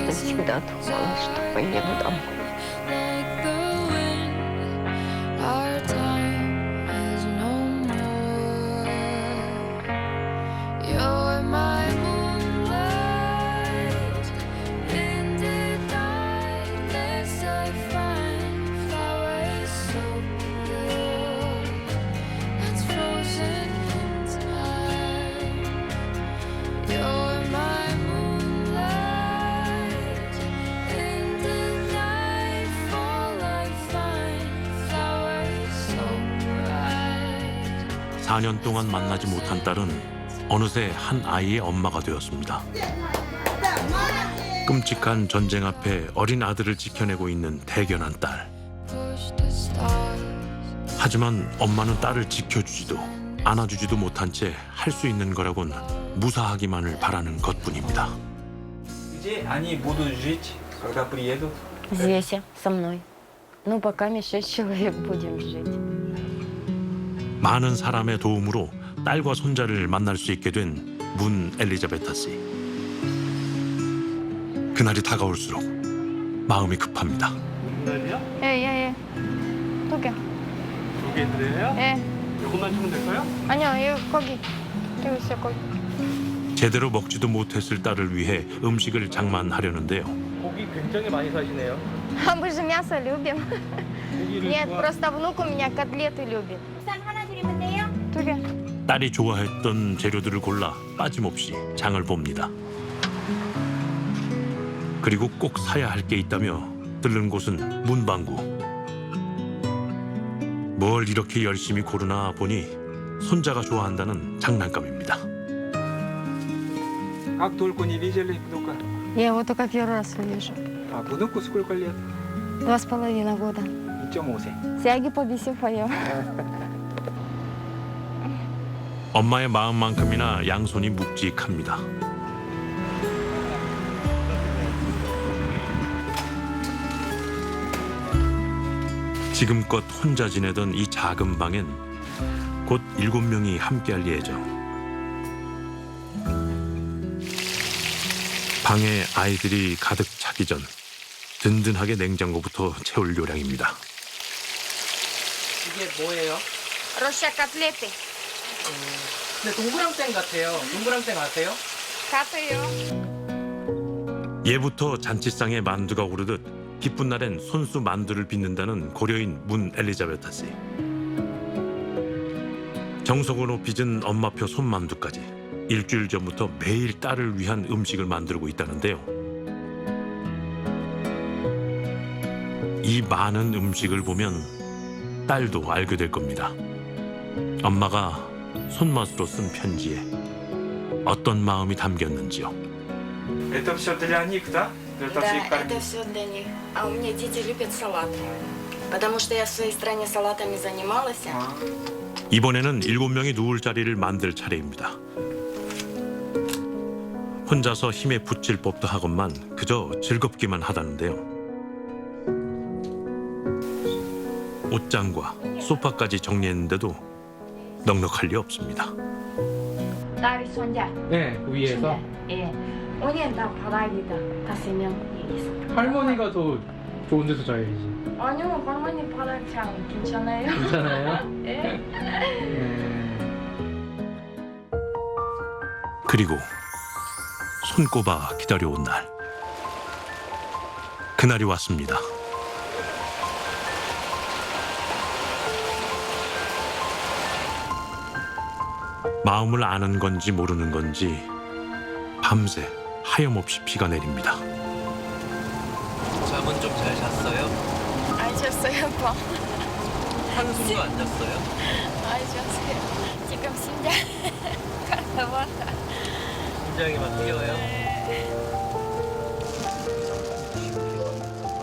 Я всегда думала, что поеду домой. 사 년 동안 만나지 못한 딸은 어느새 한 아이의 엄마가 되었습니다. 끔찍한 전쟁 앞에 어린 아들을 지켜내고 있는 대견한 딸. 하지만 엄마는 딸을 지켜주지도 안아주지도 못한 채 할 수 있는 거라곤 무사하기만을 바라는 것뿐입니다. Где они будут жить, когда приедут? Здесь, со мной. Ну, пока мы 6 человек будем жить. 많은 사람의 도움으로 딸과 손자를 만날 수 있게 된 문 엘리자베타 씨. 그날이 다가올수록 마음이 급합니다. 예. 2개. 2개인데요? 예. 이것만 주면 될까요? 아니요, 거기. 여기 있어요, 거기. 제대로 먹지도 못했을 딸을 위해 음식을 장만하려는데요. 고기 굉장히 많이 사시네요. А мы же мясо любим. Нет, просто внук у меня котлеты любит. 2개. 딸이 좋아했던 재료들을 골라 빠짐없이 장을 봅니다. 그리고 꼭 사야 할 게 있다며 들른 곳은 문방구. 뭘 이렇게 열심히 고르나 보니 손자가 좋아한다는 장난감입니다. Как только не видели внука. Я его только первый раз вижу. А внуку сколько лет? 2,5 года. 2.5세. Сяги побеси поем. 엄마의 마음만큼이나 양손이 묵직합니다. 지금껏 혼자 지내던 이 작은 방엔 곧 7명이 함께할 예정. 방에 아이들이 가득 차기 전 든든하게 냉장고부터 채울 요량입니다. 이게 뭐예요? Россия котлеты. 근데 동그랑땡 같아요. 동그랑땡 아세요? Катаю. 예부터 잔치상에 만두가 오르듯 기쁜 날엔 손수 만두를 빚는다는 고려인 문 엘리자베타 씨. 정성으로 빚은 엄마표 손만두까지 일주일 전부터 매일 딸을 위한 음식을 만들고 있다는데요. 이 많은 음식을 보면 딸도 알게 될 겁니다. 엄마가 손맛으로 쓴 편지에 어떤 마음이 담겼는지요. Это все для них, да? Для Да, всех это кормить. все для них. А у меня дети любят салат. Потому что я в своей стране салатами занималась. 이번에는 7명이 누울 자리를 만들 차례입니다. 혼자서 힘에 붙일 법도 하건만 그저 즐겁기만 하다는데요. 옷장과 소파까지 정리했는데도 넉넉할 리 없습니다. 딸이 손자. 네, 위에서. 예. 오늘 다 바닥이다. 5명 있어. 할머니가 더 좋은 데서 자야지. 아니요, 할머니 바닥 참 괜찮아요. 괜찮아요? 예. 그리고 손꼽아 기다려온 날. 그날이 왔습니다. 마음을 아는 건지 모르는 건지 밤새 하염없이 비가 내립니다. 잠은 좀 잘 잤어요? 안 잤어요, 오빠. 한숨도 안 잤어요? 안 잤어요. 지금 심장 가라왔다. 심장이 막 뛰어요?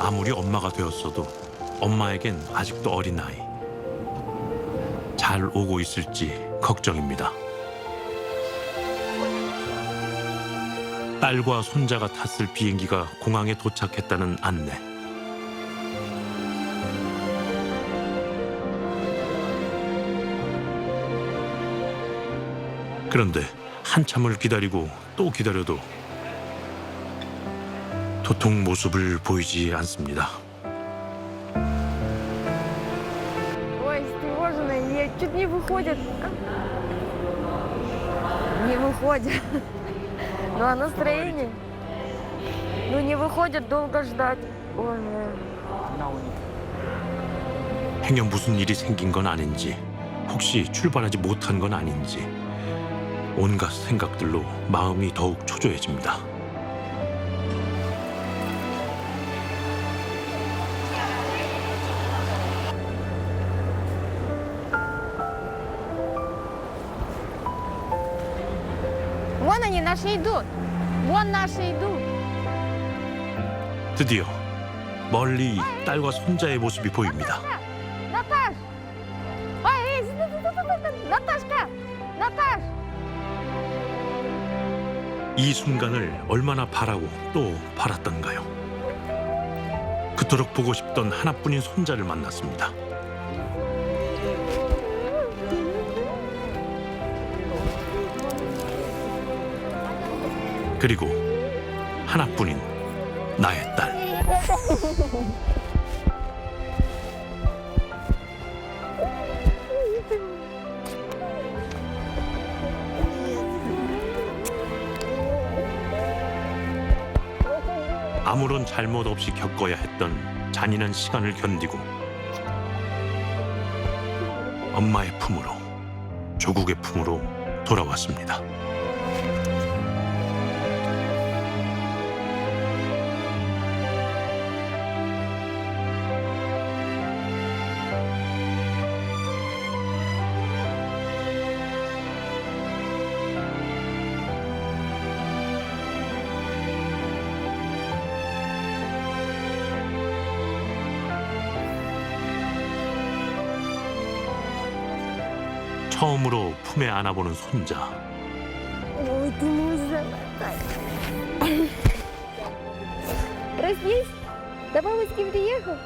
아무리 엄마가 되었어도 엄마에겐 아직도 어린 아이. 잘 오고 있을지 걱정입니다. 딸과 손자가 탔을 비행기가 공항에 도착했다는 안내. 그런데 한참을 기다리고 또 기다려도 도통 모습을 보이지 않습니다. Ой, встревоженная, чуть не выходит. Не выходит. Ну а настроение? Ну не выходит, долго ждать. Ой. 행여 무슨 일이 생긴 건 아닌지, 혹시 출발하지 못한 건 아닌지 온갖 생각들로 마음이 더욱 초조해집니다. Вон они, наши идут. Вон наши идут. 드디어 멀리 딸과 손자의 모습이 보입니다. Наташ! Ай, Наташка! Наташ! 이 순간을 얼마나 바라고 또 바랐던가요. 그토록 보고 싶던 하나뿐인 손자를 만났습니다. 그리고 하나뿐인 나의 딸. 아무런 잘못 없이 겪어야 했던 잔인한 시간을 견디고 엄마의 품으로, 조국의 품으로 돌아왔습니다. 처음으로 품에 안아보는 손자. Ой, ты мой золотой. Проснись. Давай, с кем приехал?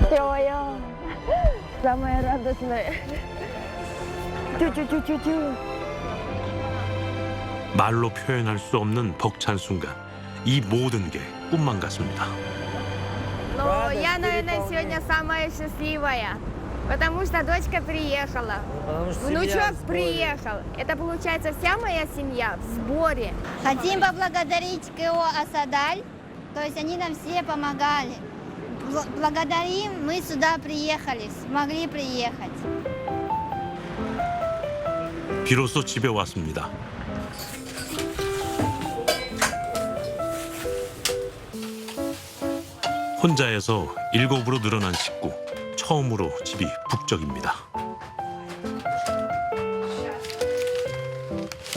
Твоя. Самая радостная. Тю-тю-тю-тю-тю. 말로 표현할 수 없는 벅찬 순간. 이 모든 게 꿈만 같습니다. Но я, наверное, сегодня самая счастливая. Потому что дочка приехала, внучок приехал. Это получается вся моя семья в сборе. Хотим поблагодарить КО «Асадаль», то есть они нам все помогали. Благодарим, мы сюда приехали, смогли приехать. 비로소 집에 왔습니다. 혼자에서 7으로 늘어난 식구. 처음으로 집이 북적입니다.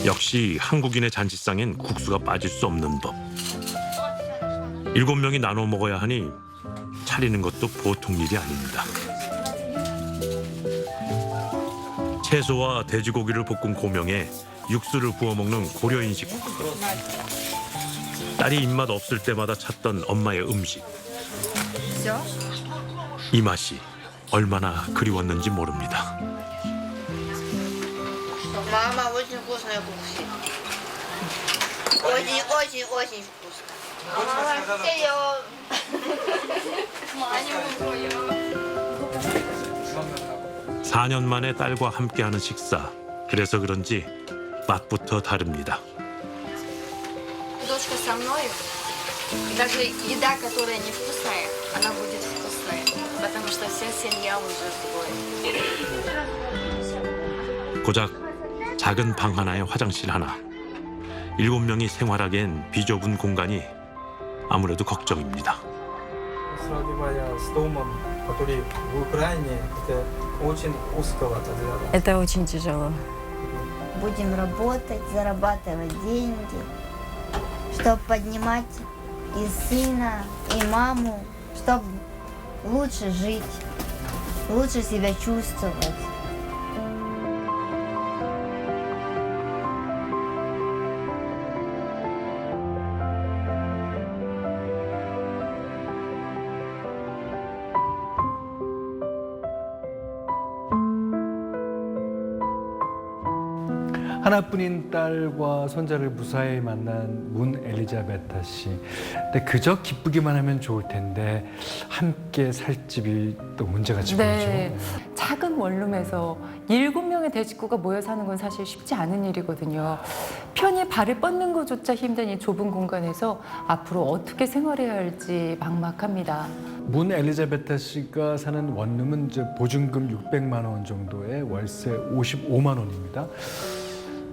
역시 한국인의 잔치상엔 국수가 빠질 수 없는 법. 7명이 나눠 먹어야 하니 차리는 것도 보통 일이 아닙니다. 채소와 돼지고기를 볶은 고명에 육수를 부어 먹는 고려인 식구. 딸이 입맛 없을 때마다 찾던 엄마의 음식. 이 맛이 얼마나 그리웠는지 모릅니다. Мама, очень вкусная кухня. Очень вкусно. Мама, 4년 만에 딸과 함께하는 식사. 그래서 그런지 맛부터 다릅니다. дочка со мной. Даже еда, которая невкусная, она будет вкусная. Потому что вся семья уже в сборе. 고작 작은 방 하나에 화장실 하나. 7명이 생활하기엔 비좁은 공간이 아무래도 걱정입니다. Сравнивая с домом, который в Украине, это очень узковато. Это очень тяжело. Будем работать, зарабатывать деньги, чтобы поднимать и сына, и маму, чтобы лучше жить, лучше себя чувствовать. 하나뿐인 딸과 손자를 무사히 만난 문 엘리자베타 씨. 근데 그저 기쁘기만 하면 좋을 텐데 함께 살 집이 또 문제가 지금 네. 작은 원룸에서 7명의 대식구가 모여 사는 건 사실 쉽지 않은 일이거든요. 편히 발을 뻗는 것조차 힘든 이 좁은 공간에서 앞으로 어떻게 생활해야 할지 막막합니다. 문 엘리자베타 씨가 사는 원룸은 이제 보증금 600만 원 정도에 월세 55만 원입니다.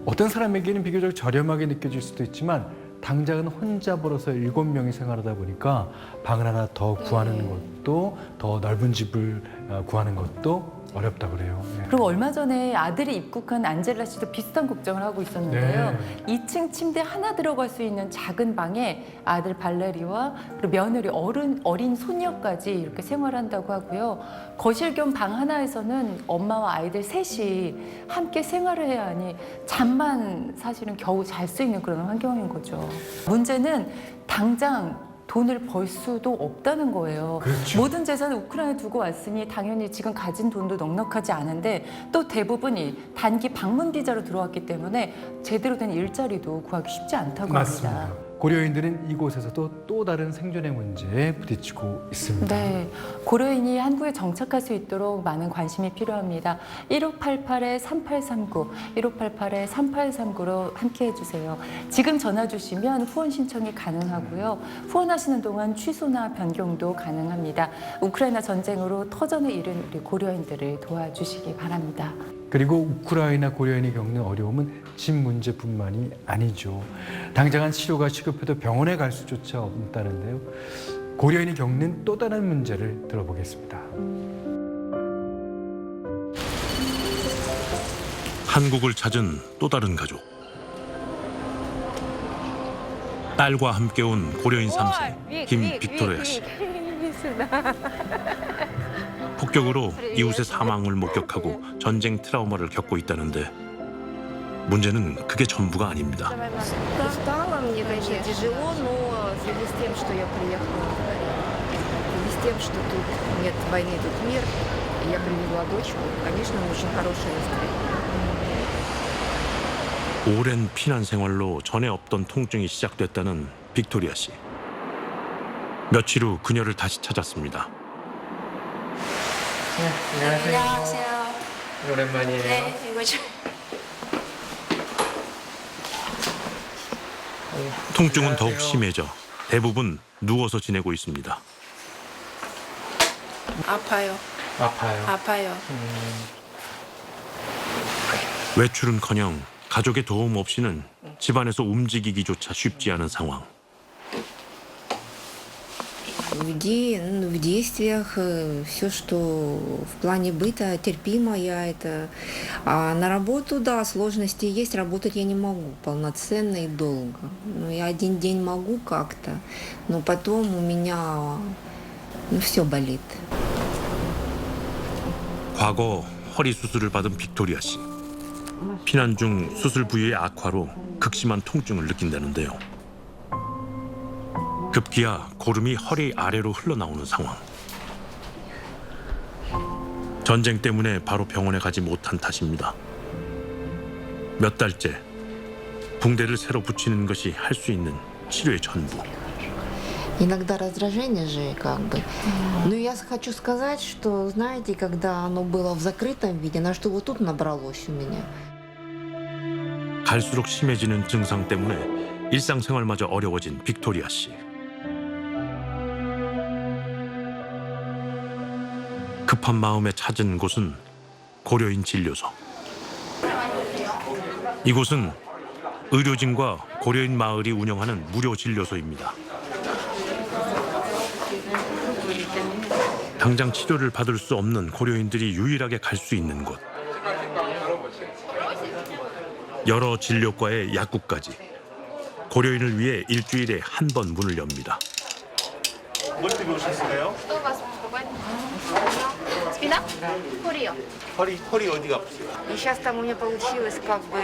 어떤 사람에게는 비교적 저렴하게 느껴질 수도 있지만 당장은 혼자 벌어서 7명이 생활하다 보니까 방을 하나 더 구하는 것도, 더 넓은 집을 구하는 것도 어렵다 그래요. 네. 그리고 얼마 전에 아들이 입국한 안젤라 씨도 비슷한 걱정을 하고 있었는데요. 네. 2층 침대 하나 들어갈 수 있는 작은 방에 아들 발레리와 그리고 며느리 어린 손녀까지 이렇게 생활한다고 하고요. 거실 겸 방 하나에서는 엄마와 아이들 셋이 함께 생활을 해야 하니 잠만 사실은 겨우 잘 수 있는 그런 환경인 거죠. 문제는 당장 돈을 벌 수도 없다는 거예요. 그렇죠. 모든 재산을 우크라이나에 두고 왔으니 당연히 지금 가진 돈도 넉넉하지 않은데 또 대부분이 단기 방문 비자로 들어왔기 때문에 제대로 된 일자리도 구하기 쉽지 않다고 맞습니다. 합니다. 고려인들은 이곳에서도 또 다른 생존의 문제에 부딪히고 있습니다. 네, 고려인이 한국에 정착할 수 있도록 많은 관심이 필요합니다. 1588-3839, 1588-3839로 함께해 주세요. 지금 전화 주시면 후원 신청이 가능하고요. 후원하시는 동안 취소나 변경도 가능합니다. 우크라이나 전쟁으로 터전을 잃은 우리 고려인들을 도와주시기 바랍니다. 그리고 우크라이나 고려인이 겪는 어려움은 집 문제뿐만이 아니죠. 당장한 치료가 시급해도 병원에 갈 수조차 없다는데요. 고려인이 겪는 또 다른 문제를 들어보겠습니다. 한국을 찾은 또 다른 가족. 딸과 함께 온 고려인 3세 김빅토리아 씨. 폭격으로 이웃의 사망을 목격하고 전쟁 트라우마를 겪고 있다는데 문제는 그게 전부가 아닙니다. Устала, мне, конечно, тяжело, но в связи с тем, что я приехала, в связи с тем, что тут нет войны, тут мир, и я привезла дочку, конечно, очень хорошее настроение. 오랜 피난 생활로 전에 없던 통증이 시작됐다는 빅토리아 씨. 며칠 후 그녀를 다시 찾았습니다. 안녕하세요. 오랜만이에요. 네, 이거 좀. 통증은 더욱 심해져 대부분 누워서 지내고 있습니다. 아파요. 아파요. 아파요. 외출은커녕 가족의 도움 없이는 집안에서 움직이기조차 쉽지 않은 상황. В действиях все, что в плане быта, терпимо я это. А на работу, да, сложности есть. Работать я не могу полноценно и долго. Ну, я один день могу как-то, но потом у меня все болит. 과거 허리 수술을 받은 빅토리아 씨. 피난 중 수술 부위의 악화로 극심한 통증을 느낀다는데요. 급기야 고름이 허리 아래로 흘러나오는 상황. 전쟁 때문에 바로 병원에 가지 못한 탓입니다. 몇 달째 붕대를 새로 붙이는 것이 할 수 있는 치료의 전부. Иногда раздражение же как бы. Но я хочу сказать, что, знаете, когда оно было в закрытом виде, на что вот тут набралось у меня. 갈수록 심해지는 증상 때문에 일상생활마저 어려워진 빅토리아 씨. 급한 마음에 찾은 곳은 고려인 진료소. 이곳은 의료진과 고려인 마을이 운영하는 무료 진료소입니다. 당장 치료를 받을 수 없는 고려인들이 유일하게 갈 수 있는 곳. 여러 진료과의 약국까지 고려인을 위해 일주일에 한 번 문을 엽니다. 뭘 때문에 오셨을까요? Спина? Хурьё. 허리 어디가 아프세요? И сейчас там у меня получилось как бы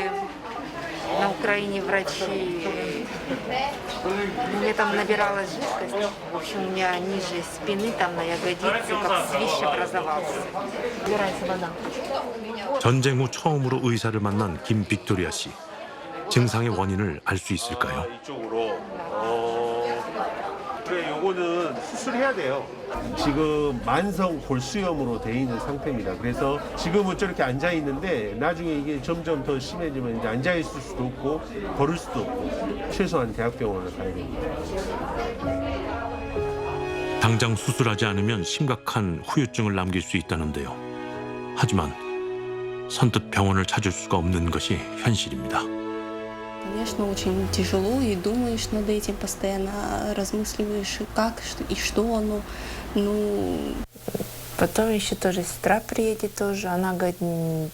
на Украине врачи. Мне там набиралась жидкость. В общем, у меня ниже спины, там на ягодице, как свищ образовался. Убирается вода. 전쟁 후 처음으로 의사를 만난 김 빅토리아 씨. 증상의 원인을 알 수 있을까요? 이쪽으로. 그래, 요거는 수술해야 돼요. 지금 만성 골수염으로 돼 있는 상태입니다. 그래서 지금은 저렇게 앉아 있는데 나중에 이게 점점 더 심해지면 이제 앉아 있을 수도 없고 걸을 수도 없고 최소한 대학병원을 가야 됩니다. 당장 수술하지 않으면 심각한 후유증을 남길 수 있다는데요. 하지만 선뜻 병원을 찾을 수가 없는 것이 현실입니다. Конечно, очень тяжело, и думаешь над этим постоянно, размысливаешь, как и что оно. Ну... Потом еще тоже сестра приедет тоже, она говорит,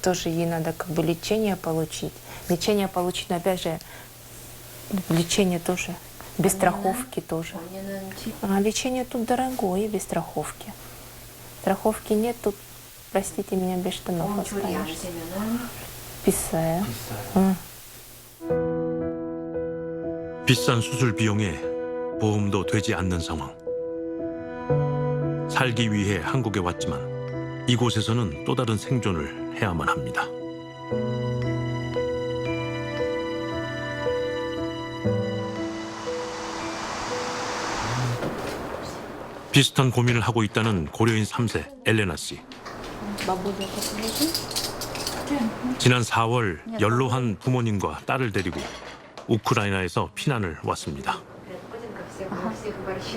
тоже ей надо как бы лечение получить. Лечение получить, но опять же, лечение тоже, без страховки тоже. А лечение тут дорогое, без страховки. Страховки нет, тут, простите меня, без штанов останешься. 비싸요. 비싼 수술 비용에 보험도 되지 않는 상황. 살기 위해 한국에 왔지만 이곳에서는 또 다른 생존을 해야만 합니다. 비슷한 고민을 하고 있다는 고려인 3세 엘레나 씨. 지난 4월 연로한 부모님과 딸을 데리고 우크라이나에서 피난을 왔습니다.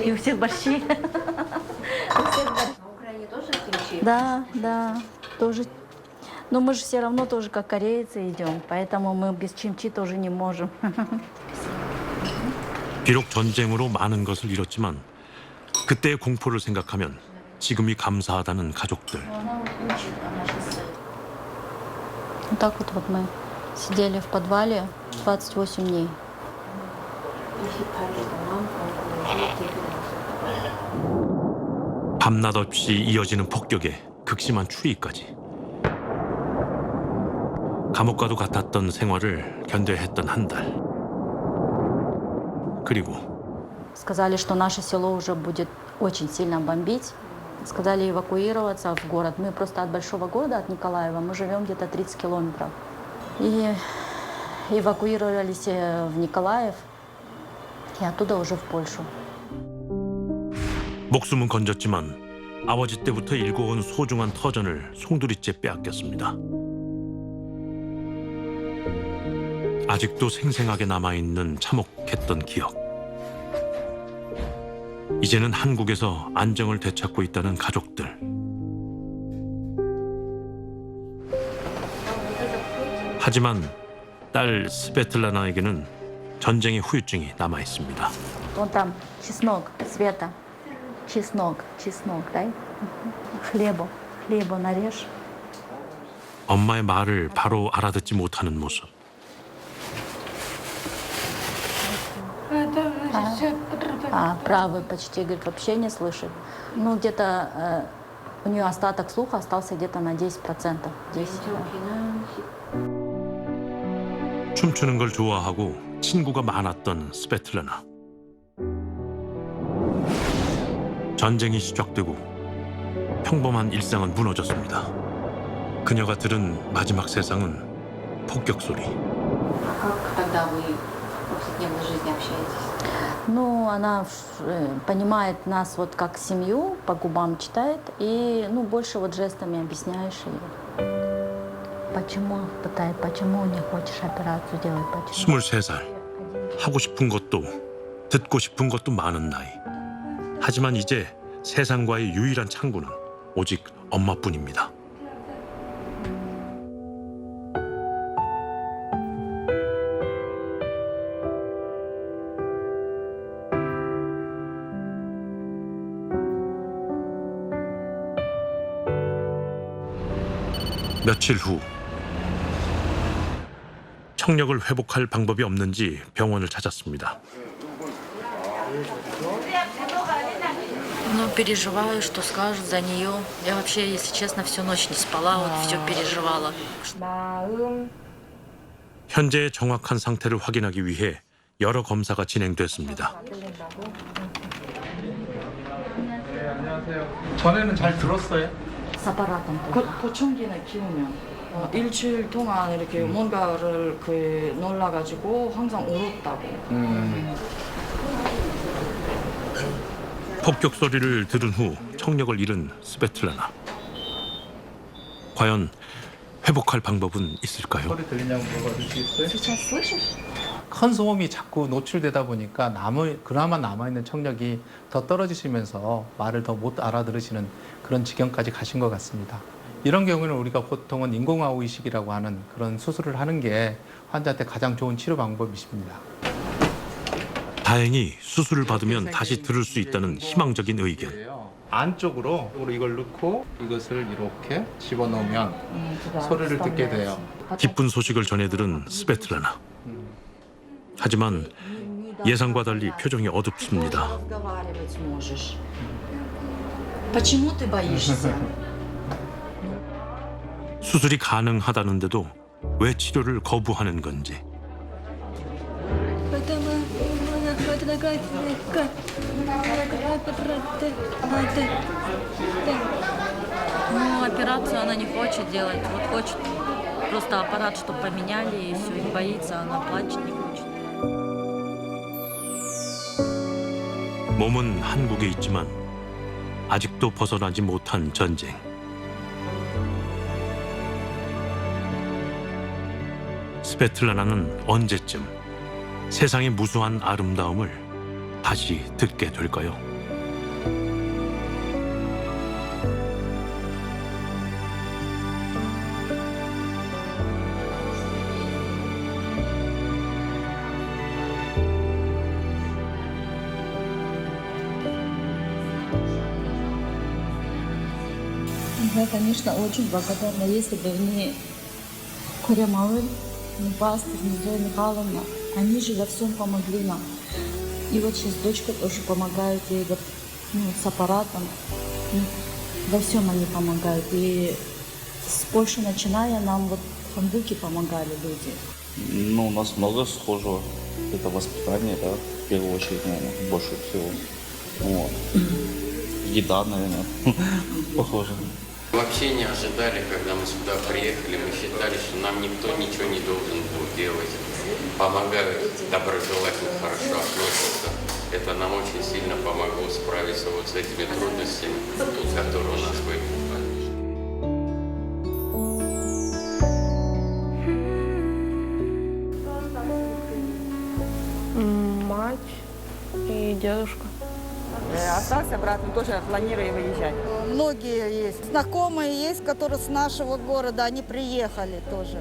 И у всех борщи. Да, да, тоже. Но мы же все равно тоже как корейцы идем, поэтому мы без чимчи тоже не можем. 비록 전쟁으로 많은 것을 잃었지만 그때의 공포를 생각하면 지금이 감사하다는 가족들. Вот так вот мы сидели в подвале 28 дней. 밤낮 없이 이어지는 폭격에 극심한 추위까지. 감옥과도 같았던 생활을 견뎌야 했던 한 달. 그리고 Сказали, что наше село уже будет очень сильно бомбить. Сказали эвакуироваться в город. Мы просто от большого города, от Николаева, мы живем где-то 30 километров. И эвакуировались в Николаев и оттуда уже в Польшу. 목숨은 건졌지만 아버지 때부터 일궈온 소중한 터전을 송두리째 빼앗겼습니다. 아직도 생생하게 남아있는 참혹했던 기억. 이제는 한국에서 안정을 되찾고 있다는 가족들. 하지만 딸 스베틀라나에게는 전쟁의 후유증이 남아있습니다. Вон там чеснок, Света. Чеснок, дай. хлеба нарежь. 엄마의 말을 바로 알아듣지 못하는 모습. Правый почти, говорит, вообще не слышит. Ну, где-то у нее остаток слуха остался где-то на 10%. 10. 춤추는 걸 좋아하고 친구가 많았던 스베틀라나. 전쟁이 시작되고 평범한 일상은 무너졌습니다. 그녀가 들은 마지막 세상은 폭격 소리. Когда вы в повседневной жизни общаетесь? Ну, она понимает нас вот как семью, по губам читает, и ну, больше вот жестами объясняешь ей. почему не хочешь операцию делать? Почему? 23살. 하고 싶은 것도 듣고 싶은 것도 많은 나이. 하지만 이제 세상과의 유일한 창구는 오직 엄마뿐입니다. 며칠 후 청력을 회복할 방법이 없는지 병원을 찾았습니다. Ну, переживаю, что скажут за нее. Я вообще, если честно, всю ночь не спала, вот все переживала. 현재의 정확한 상태를 확인하기 위해 여러 검사가 진행됐습니다. 전에는 잘 들었어요? С аппаратом. 보청기는 키우면 일주일 동안 이렇게 뭔가를 놀라가지고 항상 울었다고. 폭격 소리를 들은 후 청력을 잃은 스베틀라나. 과연 회복할 방법은 있을까요? 소리 들리냐고 물어봐 주실 수 있어요? 큰 소음이 자꾸 노출되다 보니까 그나마 남아있는 청력이 더 떨어지시면서 말을 더 못 알아들으시는 그런 지경까지 가신 것 같습니다. 이런 경우는 우리가 보통은 인공아우 이식이라고 하는 그런 수술을 하는 게 환자한테 가장 좋은 치료 방법이십니다. 다행히 수술을 받으면 다시 들을 수 있다는 희망적인 의견. 안쪽으로 이걸 넣고 이것을 이렇게 집어넣으면 소리를 듣게 돼요. 기쁜 소식을 전해들은 스베틀라나. 하지만 예상과 달리 표정이 어둡습니다. Почему ты боишься? 수술이 가능하다는데도 왜 치료를 거부하는 건지. Ну, операцию она не хочет делать. Вот хочет просто аппарат, чтобы поменяли, и все, и боится, она плачет, не хочет. 몸은 한국에 있지만 아직도 벗어나지 못한 전쟁. 스베틀라나는 언제쯤 세상의 무수한 아름다움을 다시 듣게 될까요? Я, конечно, очень благодарна, если бы не Коря Мавель, не пастор, не Зоя Михайловна. Они же во всем помогли нам. И вот сейчас дочка тоже помогает ей с аппаратом. Во всем они помогают. И с Польши начиная, нам вот в Хамбурге помогали люди. Ну, у нас много схожего. Это воспитание, да, в первую очередь, наверное, больше всего. Вот. Еда, наверное, похоже. Вообще не ожидали, когда мы сюда приехали. Мы считали, что нам никто ничего не должен был делать. Помогают, доброжелательно, хорошо относятся. Это нам очень сильно помогло справиться вот с этими трудностями, которые у нас были. Мать и дедушка. Остался брат, мы тоже планируем выезжать. Многие есть. Знакомые есть, которые с нашего города, они приехали тоже.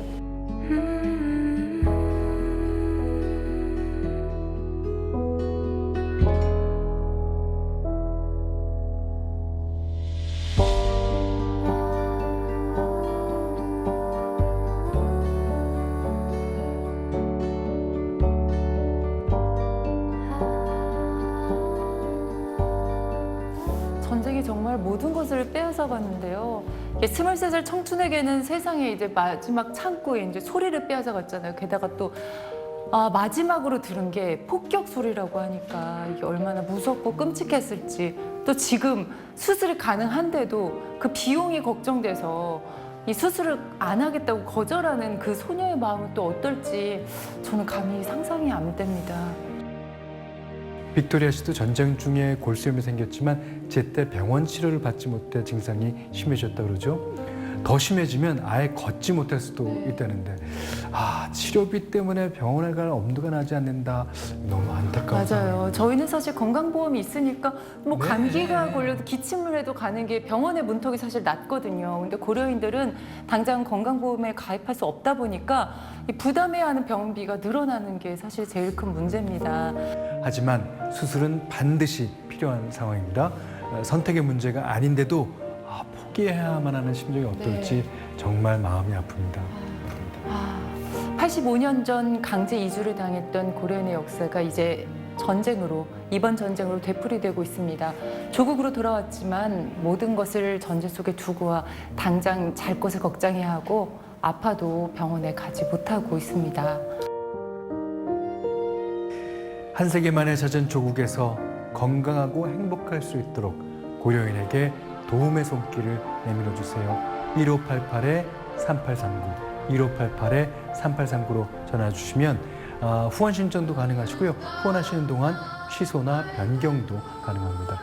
전쟁이 정말 모든 것을 빼앗아 갔는데요. 23살 청춘에게는 세상의 이제 마지막 창고에 이제 소리를 빼앗아 갔잖아요. 게다가 또 마지막으로 들은 게 폭격 소리라고 하니까 이게 얼마나 무섭고 끔찍했을지, 또 지금 수술이 가능한데도 그 비용이 걱정돼서 이 수술을 안 하겠다고 거절하는 그 소녀의 마음은 또 어떨지 저는 감히 상상이 안 됩니다. 빅토리아 씨도 전쟁 중에 골수염이 생겼지만 제때 병원 치료를 받지 못해 증상이 심해졌다고 그러죠. 더 심해지면 아예 걷지 못할 수도 있다는데 치료비 때문에 병원에 갈 엄두가 나지 않는다. 너무 안타까워요. 맞아요. 저희는 사실 건강보험이 있으니까 뭐 네. 감기가 걸려도 기침을 해도 가는 게 병원의 문턱이 사실 낮거든요. 근데 고려인들은 당장 건강보험에 가입할 수 없다 보니까 이 부담해야 하는 병원비가 늘어나는 게 사실 제일 큰 문제입니다. 하지만 수술은 반드시 필요한 상황입니다. 선택의 문제가 아닌데도 포기해야만 하는 심정이 어떨지 정말 마음이 아픕니다. 85년 전 강제 이주를 당했던 고려인의 역사가 이제 이번 전쟁으로 되풀이되고 있습니다. 조국으로 돌아왔지만 모든 것을 전쟁 속에 두고와 당장 잘 것을 걱정해야 하고 아파도 병원에 가지 못하고 있습니다. 한 세기 만에 찾은 조국에서 건강하고 행복할 수 있도록 고려인에게 도움의 손길을 내밀어 주세요. 1588-3839, 1588-3839로 전화 주시면 후원 신청도 가능하시고요. 후원하시는 동안 취소나 변경도 가능합니다.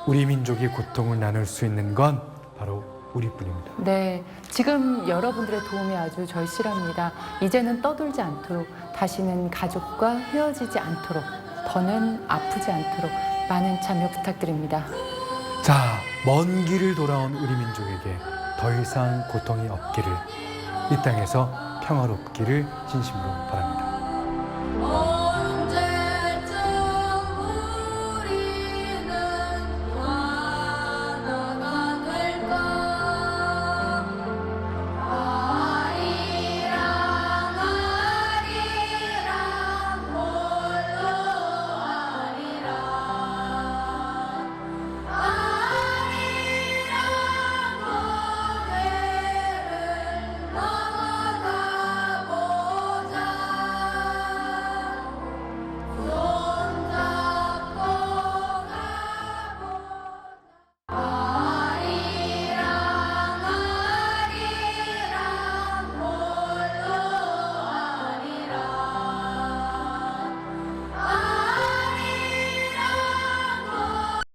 우리 민족이 고통을 나눌 수 있는 건 바로 우리뿐입니다. 네, 지금 여러분들의 도움이 아주 절실합니다. 이제는 떠돌지 않도록, 다시는 가족과 헤어지지 않도록, 더는 아프지 않도록 많은 참여 부탁드립니다. 자, 먼 길을 돌아온 우리 민족에게 더 이상 고통이 없기를, 이 땅에서 평화롭기를 진심으로 바랍니다.